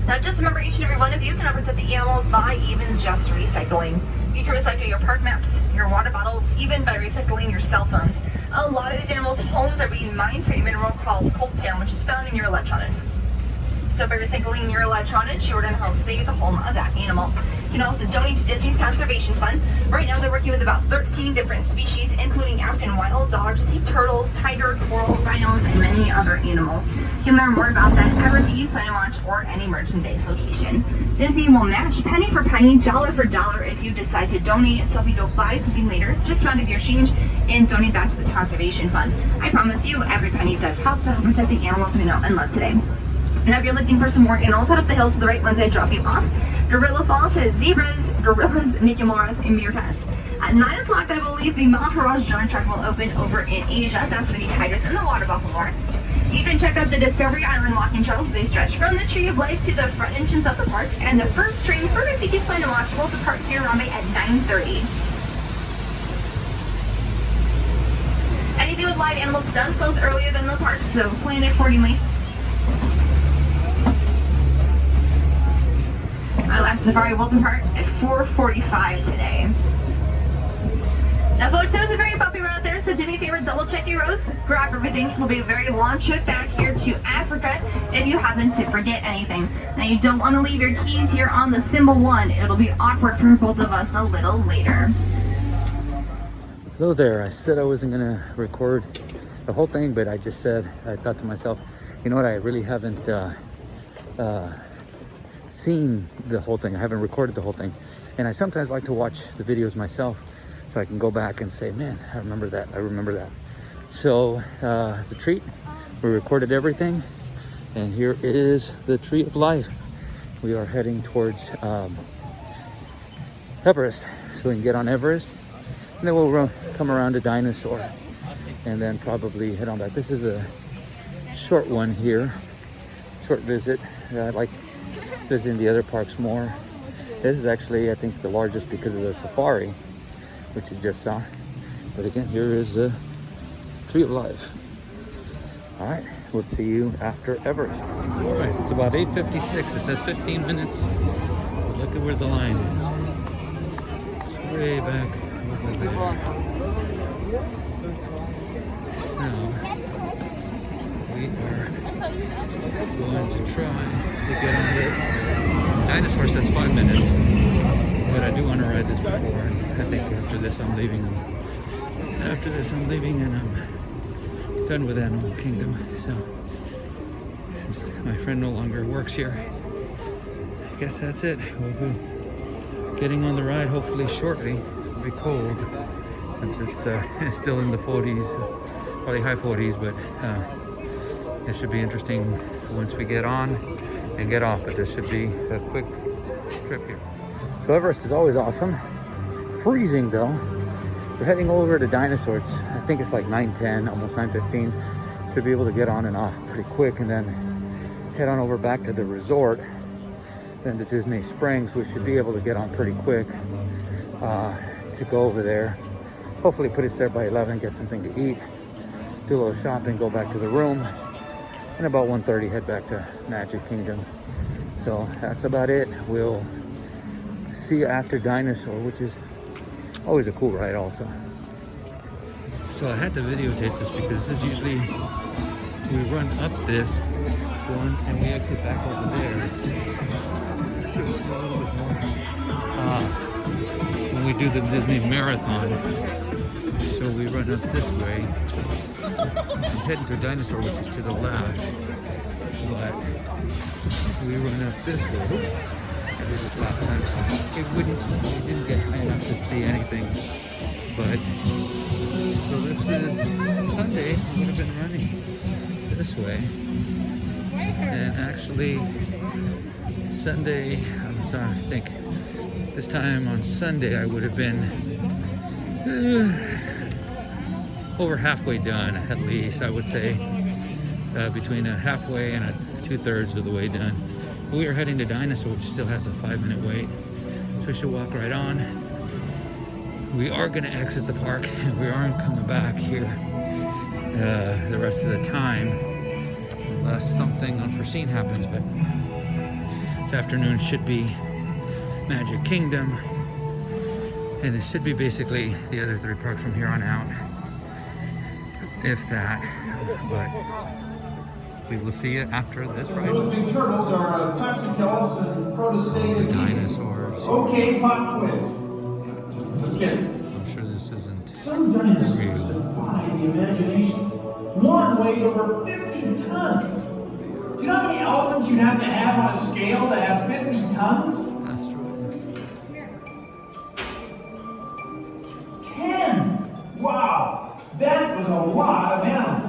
Now just remember, each and every one of you can protect the animals by even just recycling. You can recycle your park maps, your water bottles, even by recycling your cell phones. A lot of these animals' homes are being mined for a mineral called coltan, which is found in your electronics. So by recycling your electronics, you're going to help save the home of that animal. You can also donate to Disney's Conservation Fund. Right now they're working with about 13 different species, including African wild dogs, sea turtles, tiger, coral, rhinos, and many other animals. You can learn more about that at Reviews, Planet Watch, or any merchandise location. Disney will match penny for penny, dollar for dollar if you decide to donate. So if you go buy something later, just round up your change and donate that to the Conservation Fund. I promise you, every penny does help to protect the animals we know and love today. Now if you're looking for some more animals, head up the hill to the right once I drop you off. Gorilla Falls has zebras, gorillas, nicomoras, and meerkats. At 9 o'clock, I believe the Maharaj Joint Track will open over in Asia. That's for the tigers and the water buffalo. You can check out the Discovery Island walking trails. They stretch from the Tree of Life to the front entrance of the park. And the first train for the Tickets Planet Watch will depart Harambe at 9:30. Anything with live animals does close earlier than the park, so plan accordingly. Our last safari will depart at 4:45 today. Now folks, it was a very bumpy road out there, so do me a favor, double check your roads, grab everything. It will be a very long trip back here to Africa if you happen to forget anything. Now you don't want to leave your keys here on the symbol 1. It'll be awkward for both of us a little later. Hello there. I said I wasn't going to record the whole thing, but I just said, I thought to myself, you know what, I really haven't seen the whole thing. I haven't recorded the whole thing. And I sometimes like to watch the videos myself so I can go back and say, man, I remember that. I remember that. So the treat, we recorded everything. And here is the Tree of Life. We are heading towards Everest. So we can get on Everest. And then we'll come around to Dinosaur. And then probably head on back. This is a short one here. Short visit. I like visiting the other parks more. This is actually, I think, the largest because of the safari, which you just saw. But again, here is the Tree of Life. All right, we'll see you after Everest. All right, it's about 8:56. It says 15 minutes. But look at where the line is. It's way back over there. Now, we are going to try to get on the Dinosaur. Says 5 minutes, but I do want to ride this before. And I think after this I'm leaving. After this I'm leaving, and I'm done with Animal Kingdom. So since my friend no longer works here, I guess that's it. We'll be getting on the ride hopefully shortly. It's gonna be cold since it's still in the 40s, probably high 40s, but it should be interesting once we get on and get off, but this should be a quick trip here. So Everest is always awesome. Freezing though. We're heading over to Dinosaurs. I think it's like 9:10, almost 9:15. Should be able to get on and off pretty quick, and then head on over back to the resort, then to Disney Springs. We should be able to get on pretty quick to go over there. Hopefully put us there by 11, get something to eat, do a little shopping, go back to the room, and about 1:30 head back to Magic Kingdom. So that's about it. We'll see you after Dinosaur, which is always a cool ride also. So I had to videotape this because this is usually, we run up this one and we exit back over there. Show it a little bit more. when we do the Disney Marathon. So we run up this way. I'm heading to a dinosaur, which is to the left. But we run up this way. I did this last time. We didn't get high enough to see anything. But, so this is Sunday. I would have been running this way. And actually, Sunday, I'm sorry, I think this time on Sunday I would have been over halfway done, at least, I would say. Between a halfway and a 2/3 of the way done. We are heading to Dinosaur, which still has a 5-minute wait. So we should walk right on. We are going to exit the park, and we aren't coming back here the rest of the time, unless something unforeseen happens. But this afternoon should be Magic Kingdom, and it should be basically the other 3 parks from here on out, if that. But we will see it after this ride. Those big turtles are Toxicellus and Protostega. The dinosaurs. Okay, pop quiz. Just kidding. I'm sure this isn't Some dinosaurs real. defy the imagination. One weighed over 50 tons. Do you know how many elephants you'd have to have on a scale to have 50 tons? That's true. 10! Wow! That was a lot of animals.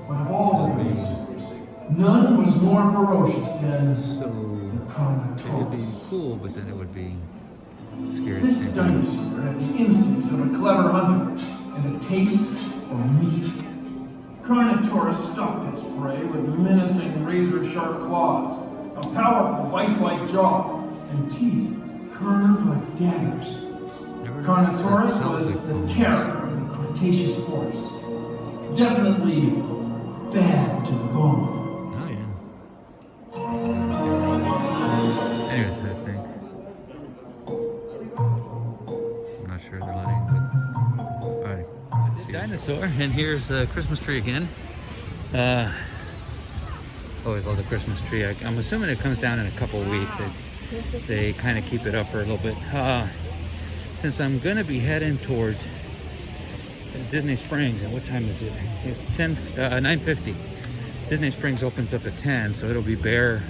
But of all the dinosaurs, none was more ferocious than the So it would be Carnotaurus. cool, but then it would be scary. This dinosaur had the instincts of a clever hunter and a taste for meat. Carnotaurus stalked its prey with menacing razor-sharp claws, a powerful vice-like jaw, and teeth curved like daggers. Carnotaurus was the terror of the Cretaceous forest. Definitely bad to the bone. Oh, yeah. Anyways, I think. I'm not sure they're letting. Alright. Dinosaur, and here's the Christmas tree again. Always love the Christmas tree. I'm assuming it comes down in a couple of weeks. They kind of keep it up for a little bit. Since I'm gonna be heading towards Disney Springs, and what time is it? It's 9:50. Disney Springs opens up at 10, so it'll be bare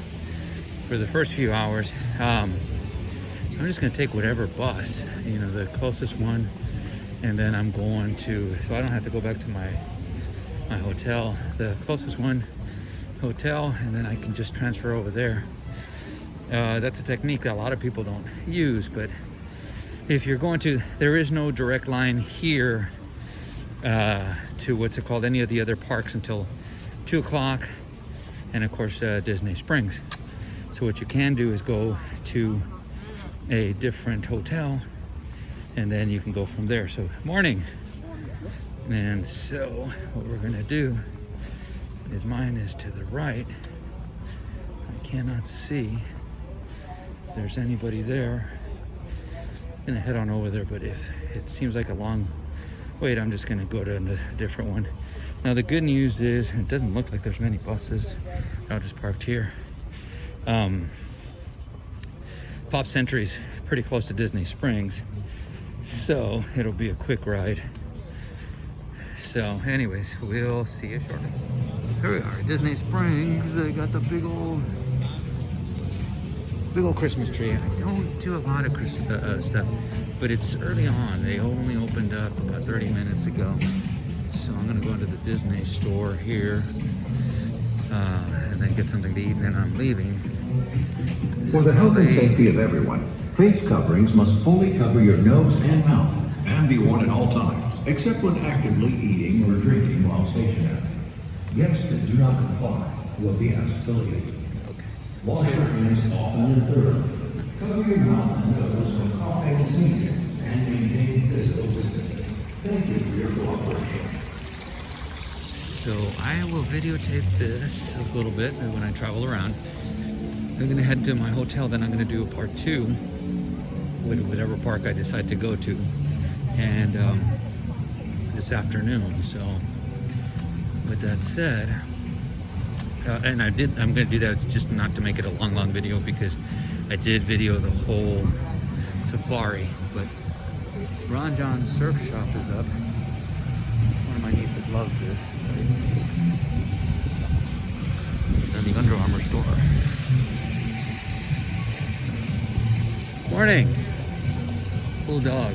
for the first few hours. I'm just gonna take whatever bus, the closest one, and then I'm going to, so I don't have to go back to my hotel. The closest one, hotel, and then I can just transfer over there. That's a technique that a lot of people don't use, but if you're going to, there is no direct line here to what's it called, any of the other parks until 2 o'clock, and of course Disney Springs. So what you can do is go to a different hotel, and then you can go from there. So morning. And so what we're gonna do is, mine is to the right. I cannot see if there's anybody there. I'm gonna head on over there, but if it seems like a long wait, I'm just gonna go to a different one. Now the good news is, it doesn't look like there's many buses. They're all just parked here. Pop Century's pretty close to Disney Springs, so it'll be a quick ride. So anyways, we'll see you shortly. Here we are, Disney Springs. They got the big old Christmas tree. I don't do a lot of Christmas stuff, but it's early on. They only opened up about 30 minutes ago. So I'm gonna go into the Disney store here and then get something to eat, and then I'm leaving. For the health and safety of everyone, face coverings must fully cover your nose and mouth and be worn at all times, except when actively eating or drinking while stationary. Guests that do not comply will be asked to leave. Wash your hands often and thoroughly. Cover your mouth and nose when coughing and sneezing, and maintain physical distancing. Thank you for your cooperation. So I will videotape this a little bit when I travel around. I'm gonna head to my hotel, then I'm gonna do a part 2 with whatever park I decide to go to, and this afternoon. So with that said, and I'm gonna do that just not to make it a long video, because I did video the whole safari, but Ron John's surf shop is up. One of my nieces loves this. And the Under Armour store. Morning! Cool dog.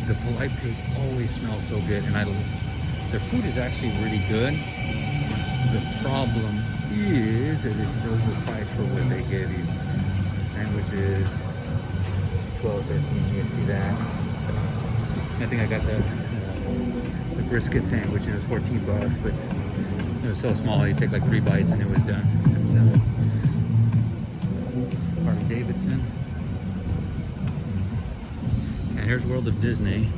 The Polite Pig always smells so good, and their food is actually really good. The problem is that it's overpriced for what they give you. Sandwiches, $12, $13, you see that? I think I got the brisket sandwich and it was 14 bucks, but it was so small, you take like 3 bites and it was done. So, Harley Davidson. And here's World of Disney.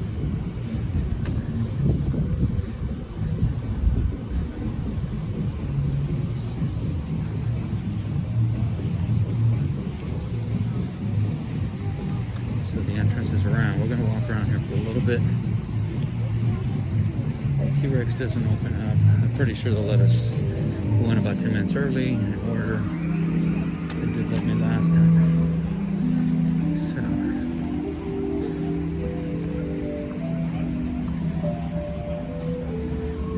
So the entrance is around. We're gonna walk around here for a little bit. T-Rex doesn't open up. I'm pretty sure they'll let us go in about 10 minutes early and order. They did let me last time.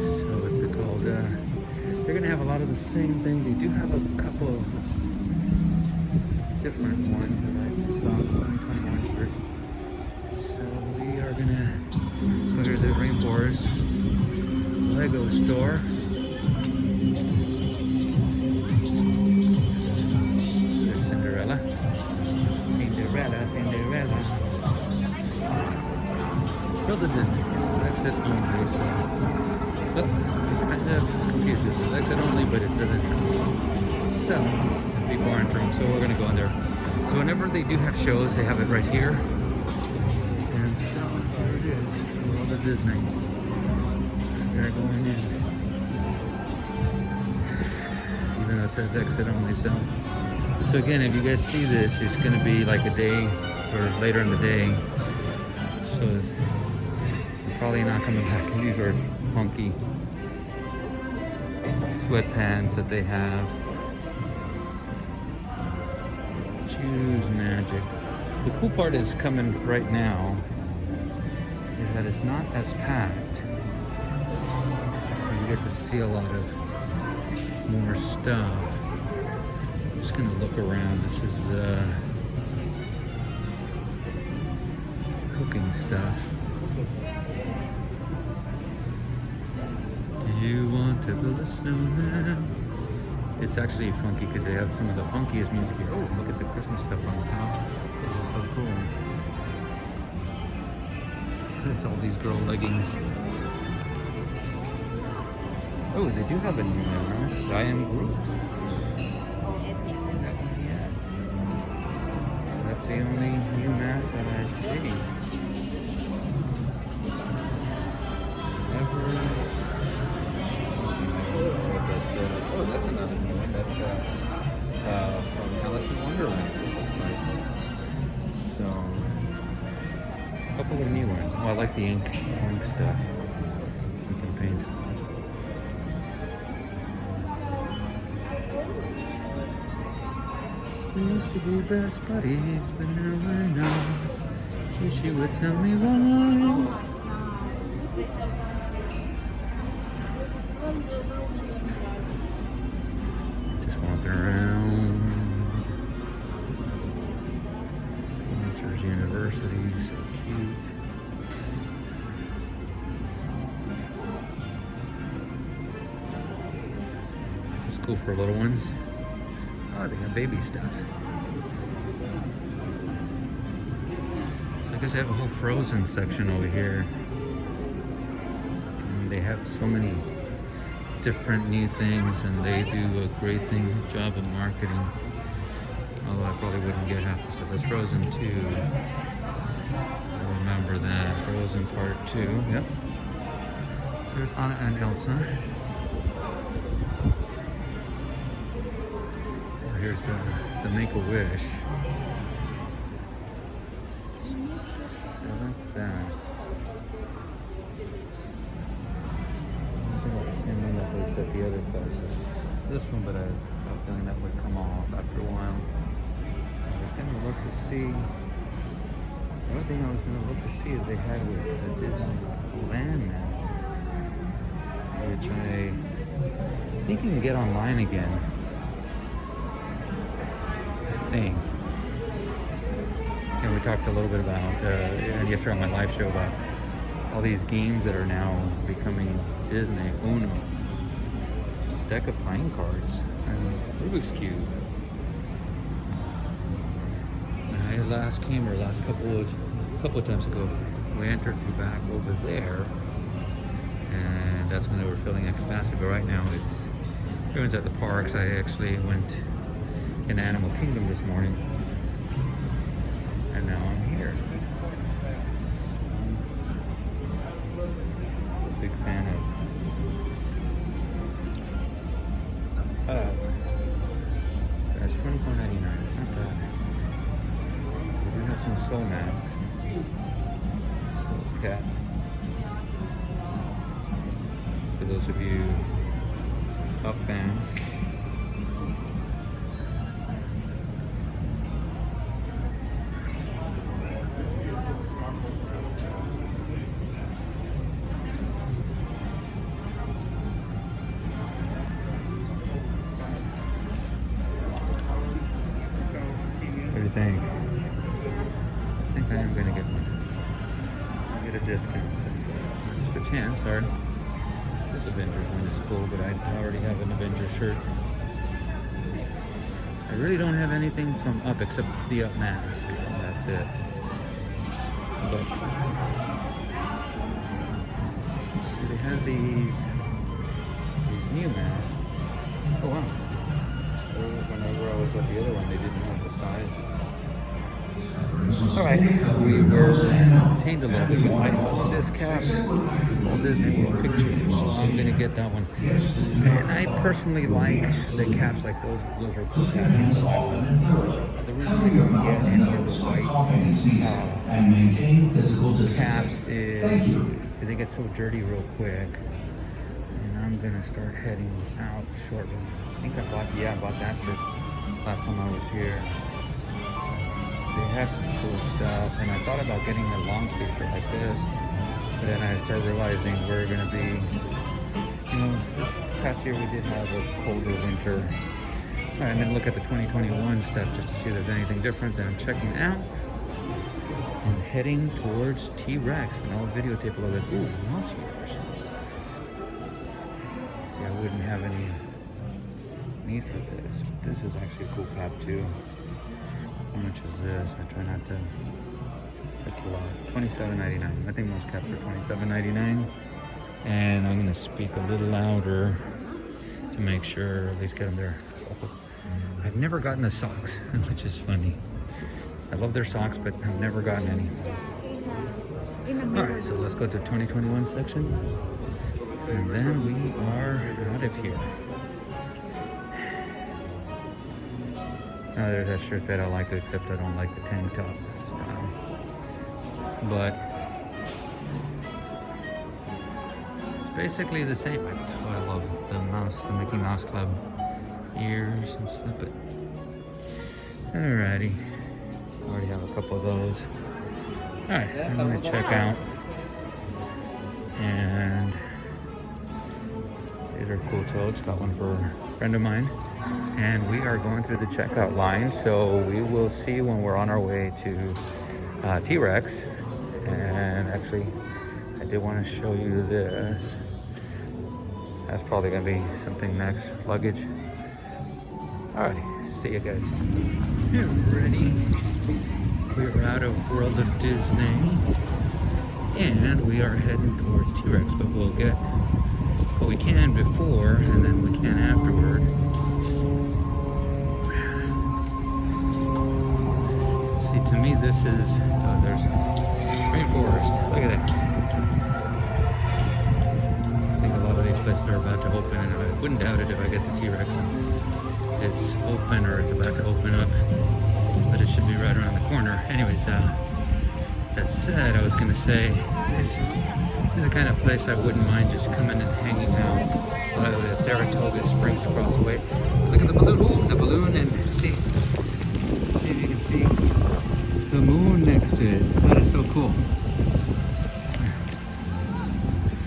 So what's it called? They're gonna have a lot of the same things. They do have a couple of different ones that I just saw in 2021 here. So we are gonna go to the Rainforest Lego store. There's Cinderella. Cinderella. Build the Disney. This is exit only, so. Oh, kind of confused. This is exit only, but it says it. So, before entering, so we're gonna go in there. So whenever they do have shows, they have it right here. And so there it is. World of Disney. They're going in. Even though it says exit only, so again, if you guys see this, it's gonna be like a day or later in the day. So you're probably not coming back. And these are funky sweatpants that they have. Choose magic. The cool part is coming right now is that it's not as packed. So you get to see a lot of more stuff. I'm just gonna look around. This is cooking stuff. Do you want to build a snowman? It's actually funky because they have some of the funkiest music here. Oh, look at the Christmas stuff on the top. This is so cool. It's all these girl leggings. Oh, they do have a new mask. I am Groot. So that's the only new mask that I see. Oh, that's another new one. That's from Alice in Wonderland. So, a couple of new ones. Oh, I like the ink stuff. You can paint stuff. We used to be best buddies, but now we're not. Wish you would tell me why. Just walking around. Monsters University, so cute. It's cool for little ones. Oh, they got baby stuff. So I guess they have a whole Frozen section over here. And they have so many different new things, and they do a great job of marketing. Although I probably wouldn't get half the stuff. That's Frozen 2. I remember that. Frozen Part 2. Yep. There's Anna and Elsa. Here's the Make-A-Wish. So like that. I think it's the same one that looks at the other places. this one, but I have a feeling that would come off after a while. I was gonna look to see. The other thing I was gonna look to see if they had was the Disneyland mask, which I think you can get online again. I think. And we talked a little bit about yesterday on my live show about all these games that are now becoming Disney. Uno, just a deck of playing cards, and Rubik's Cube. I last came, or last couple of times ago, we entered through back over there, and that's when they were filling at capacity. But right now, everyone's at the parks. I actually went in Animal Kingdom this morning, and now I'm here. I'm a big fan of. That's $24.99. It's not bad. We do have some soul masks. Soul cat. For those of you Up fans. What do you think? I think I am going to get one. Get a discount. So this is a chance. Sorry. This Avengers one is cool, but I already have an Avengers shirt. I really don't have anything from Up except the Up mask. That's it. But so they have these new masks. Oh wow. Whenever I was at the other one, they didn't have the sizes. Alright, we were entertained a little bit, but I thought this cap, Walt Disney World Pictures, so I'm going to get that one. And I personally like the caps like those are cool caps. The reason I don't get any of the white caps is they get so dirty real quick. And I'm going to start heading out shortly. I think I bought that shirt last time I was here. They have some cool stuff, and I thought about getting a long sleeve shirt like this, but then I started realizing we're going to be, this past year we did have a colder winter. All right, I'm going to look at the 2021 stuff just to see if there's anything different that I'm checking out. And heading towards T-Rex, and I'll videotape a little bit. Ooh, mouse ears. See, I wouldn't have any need for this, but this is actually a cool cap too. How much is this? I try not to. That's a lot. $27.99. I think most caps are $27.99. And I'm going to speak a little louder to make sure at least get them there. I've never gotten the socks, which is funny. I love their socks, but I've never gotten any. Alright, so let's go to the 2021 section. And then we are out of here. Now there's that shirt that I like, except I don't like the tank top style. But it's basically the same. I love the Mickey Mouse Club ears and stuff. But alrighty, already have a couple of those. Alright, I'm gonna check out. And these are cool totes. Got one for a friend of mine. And we are going through the checkout line, so we will see when we're on our way to T-Rex. And actually, I did want to show you this. That's probably going to be something next. Luggage. Alrighty, see you guys. Ready? We're out of World of Disney. And we are heading towards T-Rex, but we'll get what we can before, and then we can afterward. To me, this is, there's rainforest. Look at that. I think a lot of these places are about to open, and I wouldn't doubt it if I get the T-Rex and it's open or it's about to open up, but it should be right around the corner. Anyways, that said, I was going to say, this is the kind of place I wouldn't mind just coming and hanging out. The Saratoga Springs across the way. Look at the balloon. Ooh, the balloon, and see if you can see the moon next to it. That is so cool.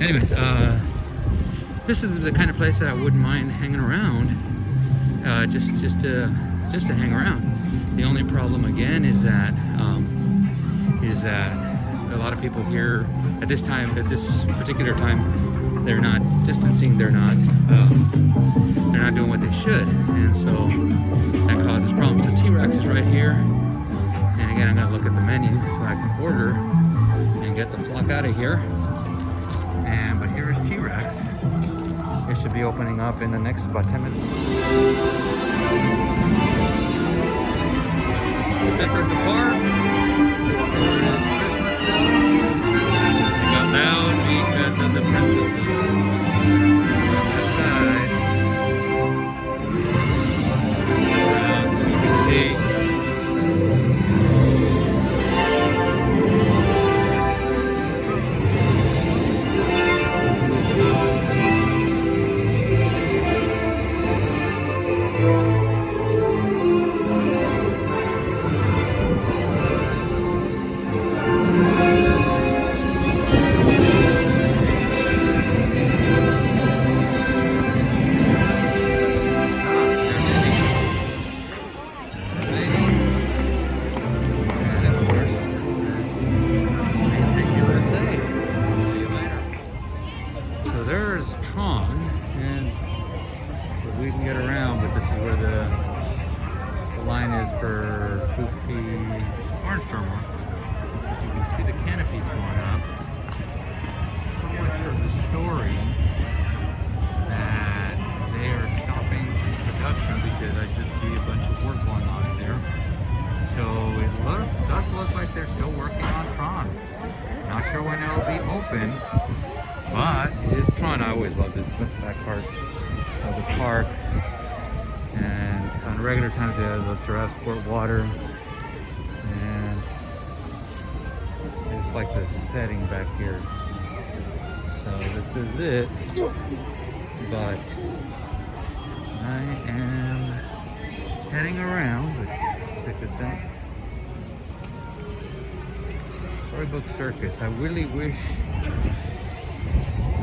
Anyways, this is the kind of place that I wouldn't mind hanging around, just to hang around. The only problem again is that a lot of people here at this particular time, they're not distancing, they're not doing what they should, and so that causes problems. The T-Rex is right here, and again, I'm gonna look at the menu so I can order and get the flock out of here. But here is T-Rex. It should be opening up in the next about 10 minutes. Let's enter the park. It's Christmas time. We got loud beat of the princesses on that side. Around so you can see. Tron, and we can get around, but this is where the line is for Goofy's orange terminal. But you can see the canopies going up. So much for the story that they are stopping production because I just see a bunch of work going on in there. So it does look like they're still working on Tron. Not sure when it'll be open. But it is Tron. I always love this back part of the park. And on regular times they have those giraffes sport water. And it's like the setting back here. So this is it. But I am heading around. Let's check this out. Storybook Circus. I really wish.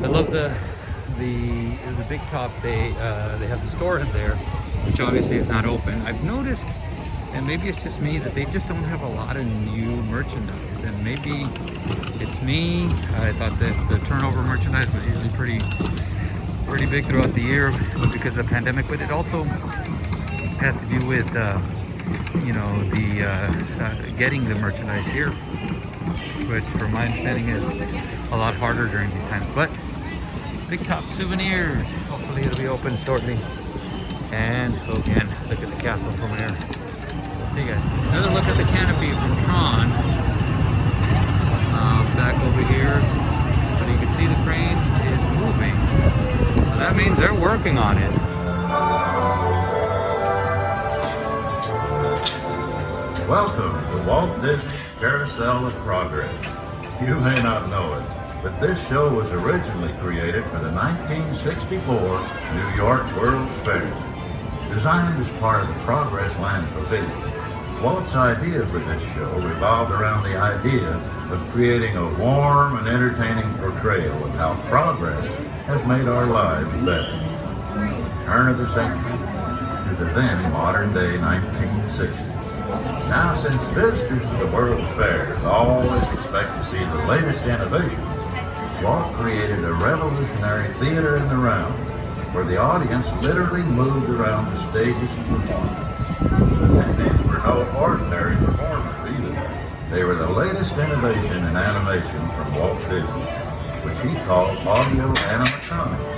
I love the big top. They have the store in there, which obviously is not open. I've noticed, and maybe it's just me, that they just don't have a lot of new merchandise. And maybe it's me. I thought that the turnover merchandise was usually pretty big throughout the year because of the pandemic. But it also has to do with getting the merchandise here, which from my understanding is a lot harder during these times. But Big Top Souvenirs, hopefully it'll be open shortly. And again, look at the castle from there. See you guys. Another look at the canopy from Tron. Back over here, but you can see the crane is moving. So that means they're working on it. Welcome to Walt Disney's Carousel of Progress. You may not know it, but this show was originally created for the 1964 New York World's Fair. Designed as part of the Progress Land Pavilion, Walt's idea for this show revolved around the idea of creating a warm and entertaining portrayal of how progress has made our lives better. Turn of the century to the then modern day 1960s. Now, since visitors to the World's Fair always expect to see the latest innovations, Walt created a revolutionary theater in the round, where the audience literally moved around the stages to perform. And these were no ordinary performers either. They were the latest innovation in animation from Walt Disney, which he called audio animatronics.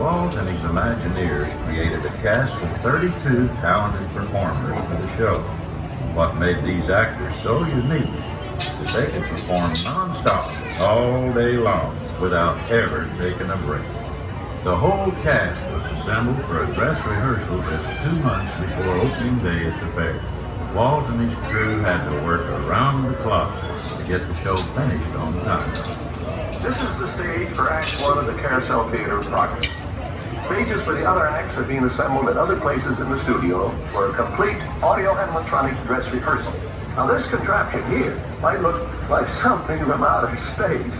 Walt and his Imagineers created a cast of 32 talented performers for the show. What made these actors so unique is they could perform non-stop all day long without ever taking a break. The whole cast was assembled for a dress rehearsal just 2 months before opening day at the fair. Walt and his crew had to work around the clock to get the show finished on time. This is the stage for Act 1 of the Carousel Theater of Progress. Stages for the other acts are being assembled at other places in the studio for a complete audio animatronic dress rehearsal. Now this contraption here might look like something from outer space,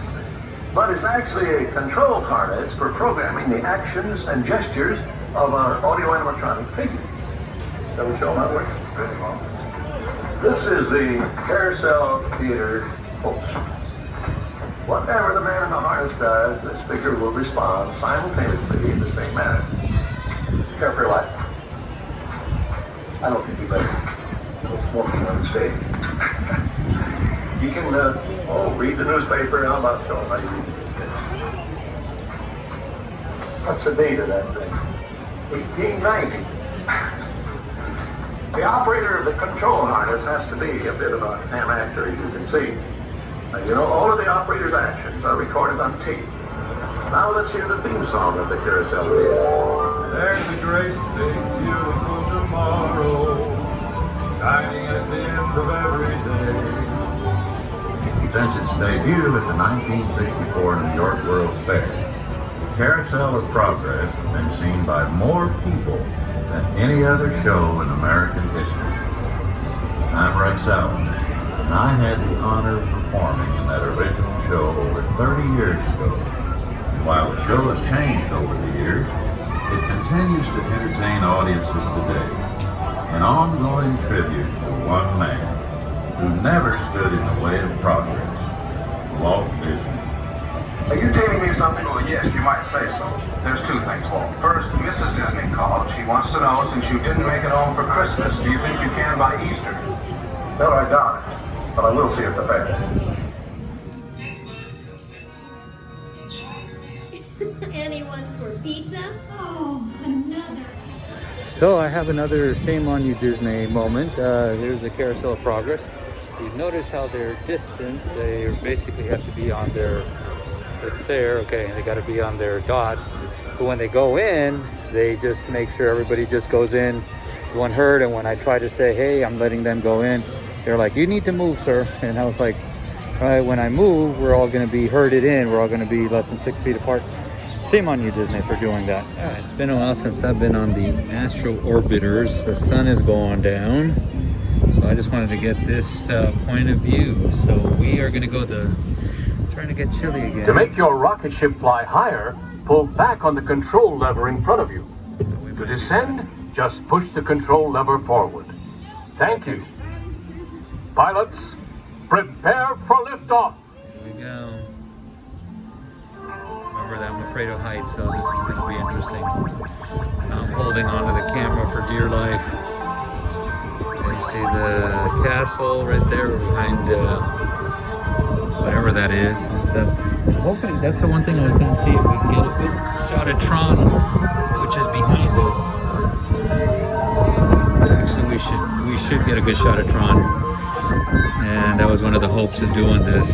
but it's actually a control harness for programming the actions and gestures of our audio animatronic figure. Shall we show them how it works? Very well. This is the Carousel Theater host. Whatever the man in the harness does, this figure will respond simultaneously in the same manner. Care for your life. I don't think you better go smoking on the stage. You can, read the newspaper. How about showing how you read it? What's the date of that thing? 1890. The operator of the control harness has to be a bit of a ham actor, as you can see. You know, all of the operator's actions are recorded on tape. Now let's hear the theme song of the Carousel Theater. There's a great big beautiful tomorrow, shining at the end of every day. Since its debut at the 1964 New York World's Fair, the Carousel of Progress has been seen by more people than any other show in American history. I'm Rex Allen, and I had the honor of performing in that original show over 30 years ago. And while the show has changed over the years, it continues to entertain audiences today. An ongoing tribute to one man who never stood in the way of progress, Walt Disney. Are you telling me something? Well, yes, you might say so. There's two things, Walt. First, Mrs. Disney called. She wants to know, since you didn't make it home for Christmas, do you think you can by Easter? No, I doubt it. But I will see at the fair. Anyone for pizza? Oh, another. So I have another shame on you Disney moment. Here's the Carousel of Progress. You notice how their distance, they basically have to be on their, okay, they got to be on their dots. But when they go in, they just make sure everybody just goes in as one herd. And when I try to say, hey, I'm letting them go in, they're like, you need to move, sir. And I was like, all right, when I move, we're all going to be herded in. We're all going to be less than 6 feet apart. Shame on you, Disney, for doing that. It's been a while since I've been on the Astro Orbiters. The sun is going down. So I just wanted to get this point of view. So we are going to go it's starting to get chilly again. To make your rocket ship fly higher, pull back on the control lever in front of you. To descend, just push the control lever forward. Thank you. Pilots, prepare for liftoff. Here we go. Remember that I'm afraid of heights, so this is going to be interesting. I'm holding onto the camera for dear life. There you see the castle right there behind whatever that is. I'm hoping that's the one thing I was going to see, if we can get a good shot of Tron, which is behind us. Actually, we should get a good shot of Tron. And that was one of the hopes of doing this.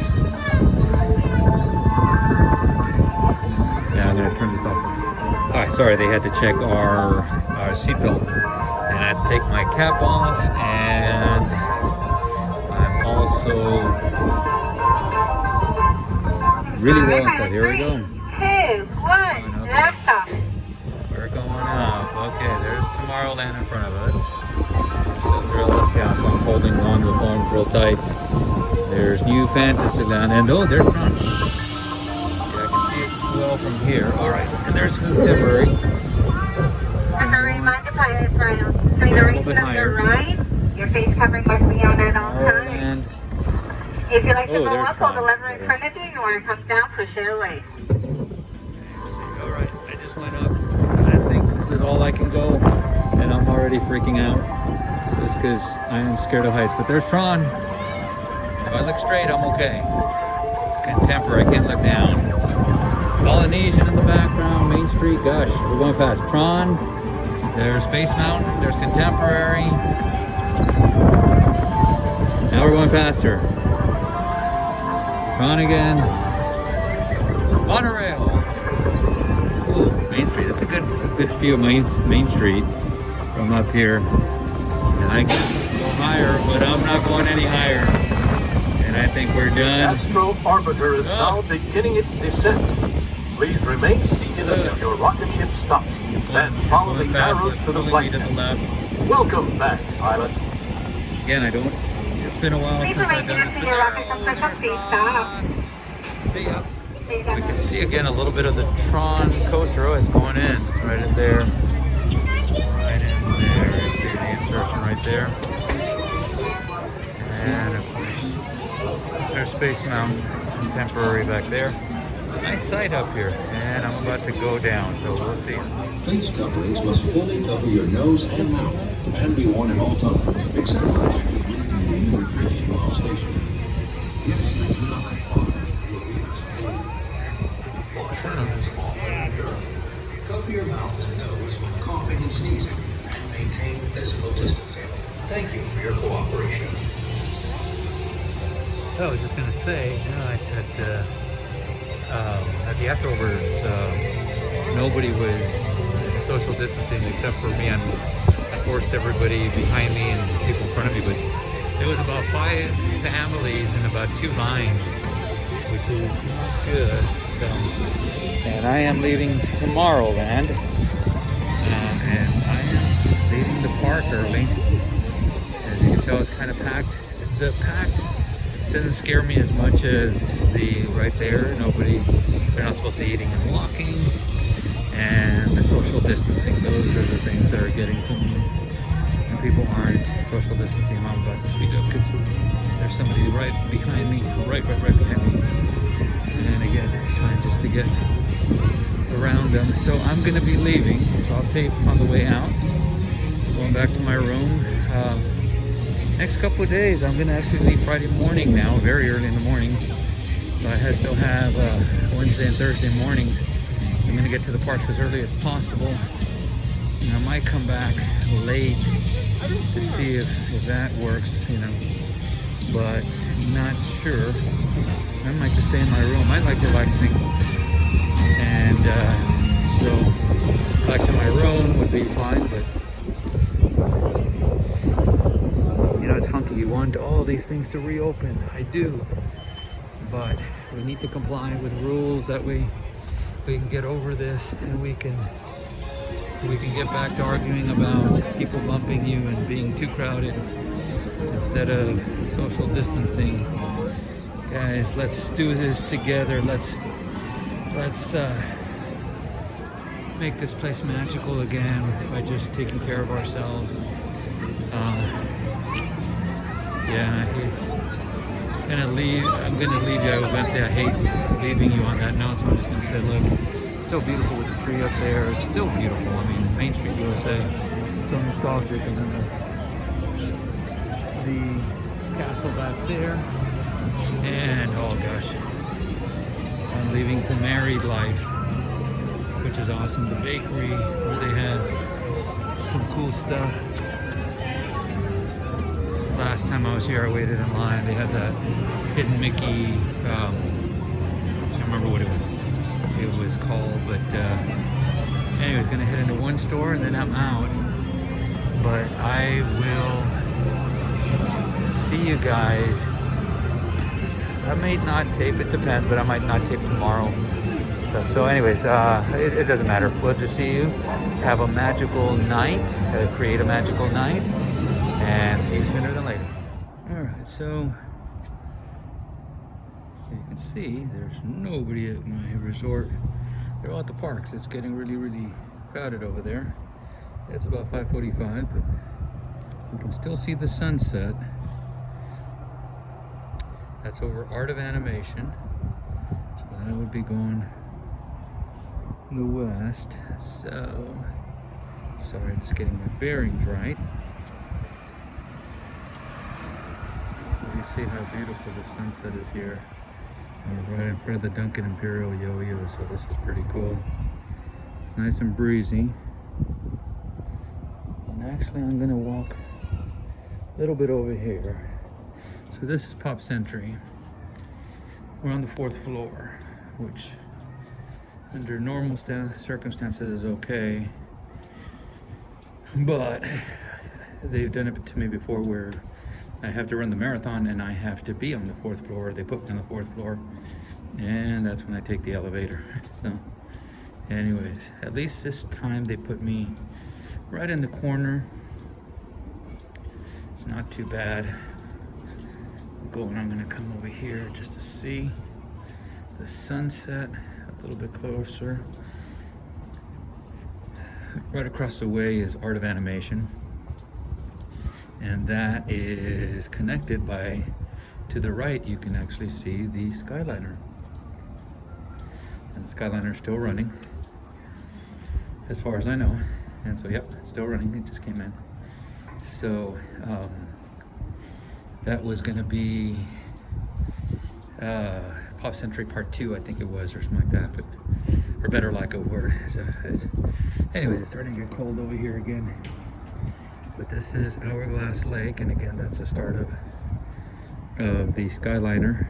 Yeah, I'm gonna turn this off. Alright, sorry, they had to check our seatbelt. And I had to take my cap off, and I'm also really low inside. Here we go. 2, 1, lift off. We're going up. Okay, there's Tomorrowland in front of us. Cinderella's Castle. I'm holding on to the phone real tight. There's New Fantasyland, and oh, there's Tron. Yeah, I can see it well from here. All right, and there's Contemporary. As a reminder, pilot trial. During the duration of the ride, your face covering must be on at all times. If you like to go up, hold the lever in front of you, and when it comes down, push it away. All right, I just went up. I think this is all I can go, and I'm already freaking out. Just because I am scared of heights. But there's Tron. If I look straight, I'm okay. Contemporary, I can't look down. Polynesian in the background, Main Street. Gosh, we're going fast. Tron, there's Space Mountain, there's Contemporary. Now we're going faster. Tron again. Monorail. Ooh, Main Street. That's a good view of Main Street from up here. And I can go higher, but I'm not going any higher. And I think we're done. Astro Orbiter is now beginning its descent. Please remain seated pilot if your rocket ship stops. Then follow the arrows to the flight deck. Welcome back, pilots. Again, it's been a while Please since I've arrange done to this. see your rocket construction. Please stop. See ya. We can see again a little bit of the Tron coaster. Oh, it's going in right in there. Right in there. You see the insertion right there. And of course, there's Space Mountain Contemporary back there. Nice sight up here. And I'm about to go down, so we'll see. Face coverings must fully cover your nose and mouth and be worn at all times, except for actively eating or drinking while stationary. Yes, they do not harm your ears. Cover your mouth and nose when coughing and sneezing, and maintain physical distancing. Thank you for your cooperation. I was just gonna say, at the afterwards, nobody was social distancing except for me, and I forced everybody behind me and people in front of me, but there was about 5 families in about 2 lines, which is not good. So, and I am leaving Tomorrowland, and I am leaving the park early. As you can tell, it's kind of packed. The packed doesn't scare me as much as the right there. They're not supposed to be eating and walking, and the social distancing. Those are the things that are getting to me. And people aren't social distancing. I'm about to speed up because there's somebody right behind me, right behind me. And again, trying just to get around them. So I'm going to be leaving. So I'll tape on the way out. Going back to my room. Next couple of days, I'm going to actually leave Friday morning now, very early in the morning. So I still have Wednesday and Thursday mornings. I'm going to get to the parks as early as possible. And I might come back late to see if that works, but not sure. I might just stay in my room. I like relaxing, and so back to my room would be fine, but it's funky. You want all these things to reopen. I do, but we need to comply with rules that we can get over this, and we can get back to arguing about people bumping you and being too crowded instead of social distancing. Guys, let's do this together. Let's make this place magical again by just taking care of ourselves. I'm gonna leave you. I was gonna say I hate leaving you on that note, so I'm just gonna say, look, it's still beautiful with the tree up there. It's still beautiful. I mean, Main Street USA, so nostalgic, and then the castle back there. And oh gosh, I'm leaving for married life, which is awesome. The bakery where they have some cool stuff. Last time I was here, I waited in line. They had that hidden Mickey. I can't remember what it was called, but anyways, gonna head into one store and then I'm out. But I will see you guys. I may not tape, it depends, but I might not tape tomorrow. So anyways, it doesn't matter. We'll just see you. Have a magical night. Create a magical night. And see you sooner than later. Alright, so you can see there's nobody at my resort. They're all at the parks. It's getting really, really crowded over there. It's about 5:45, but you can still see the sunset. That's over Art of Animation. So that would be going the west. So, sorry, just getting my bearings right. You see how beautiful the sunset is here. We're right in front of the Dunkin' Imperial Yo-Yo, so this is pretty cool. It's nice and breezy. And actually I'm gonna walk a little bit over here. So this is Pop Century. We're on the 4th floor, which under normal circumstances is okay. But they've done it to me before where I have to run the marathon and I have to be on the 4th floor. They put me on the 4th floor, and that's when I take the elevator. So Anyways, at least this time they put me right in the corner. It's not too bad. I'm gonna come over here just to see the sunset a little bit closer. Right across the way is Art of Animation, and that is connected by, to the right you can actually see the Skyliner, and the Skyliner is still running as far as I know. And so yep, it's still running, it just came in. So that was gonna be Pop Century Part 2, I think it was, or something like that, but for better lack of a word. So anyways, it's starting to get cold over here again. But this is Hourglass Lake, and again, that's the start of the Skyliner.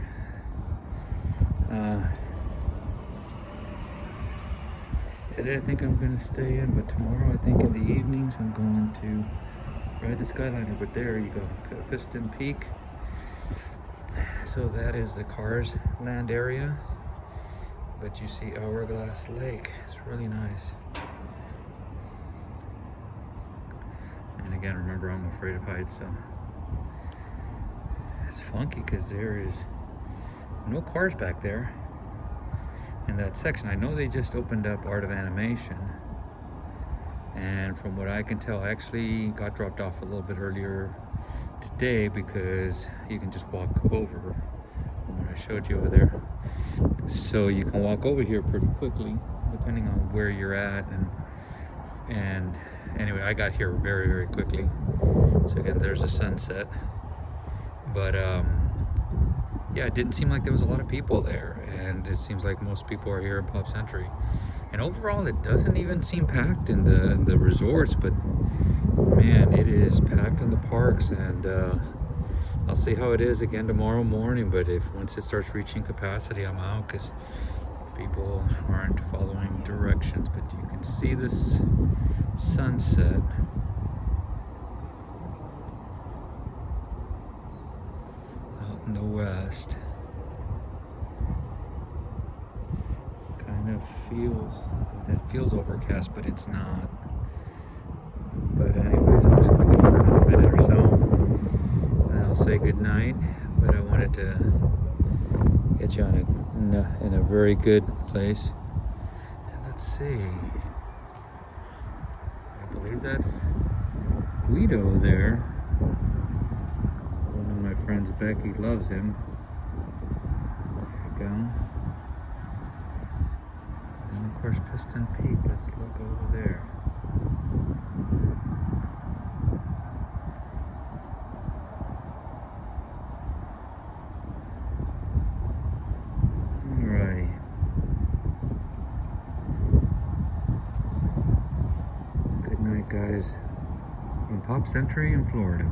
Today I think I'm gonna stay in, but tomorrow I think in the evenings I'm going to ride the Skyliner. But there you go, Piston Peak. So that is the Cars Land area, but you see Hourglass Lake. It's really nice. And again, remember, I'm afraid of heights, so it's funky because there is no cars back there in that section. I know they just opened up Art of Animation, and from what I can tell, I actually got dropped off a little bit earlier today because you can just walk over from what I showed you over there. So you can walk over here pretty quickly depending on where you're at, and anyway, I got here very, very quickly. So again, there's a sunset, but yeah, it didn't seem like there was a lot of people there, and it seems like most people are here in Pop Century. And overall, it doesn't even seem packed in the resorts, but man, it is packed in the parks. And I'll see how it is again tomorrow morning, but if once it starts reaching capacity, I'm out because people aren't following directions. But you can see this sunset. Out in the west. Kind of feels overcast, but it's not. But anyways, I'm just gonna go for another minute or so, and I'll say good night. But I wanted to get you on in a very good place. And let's see. I believe that's Guido there. One of my friends, Becky, loves him. There you go. And of course, Piston Peak. Let's look over there. Alright. Good night, guys. In Pop Century in Florida.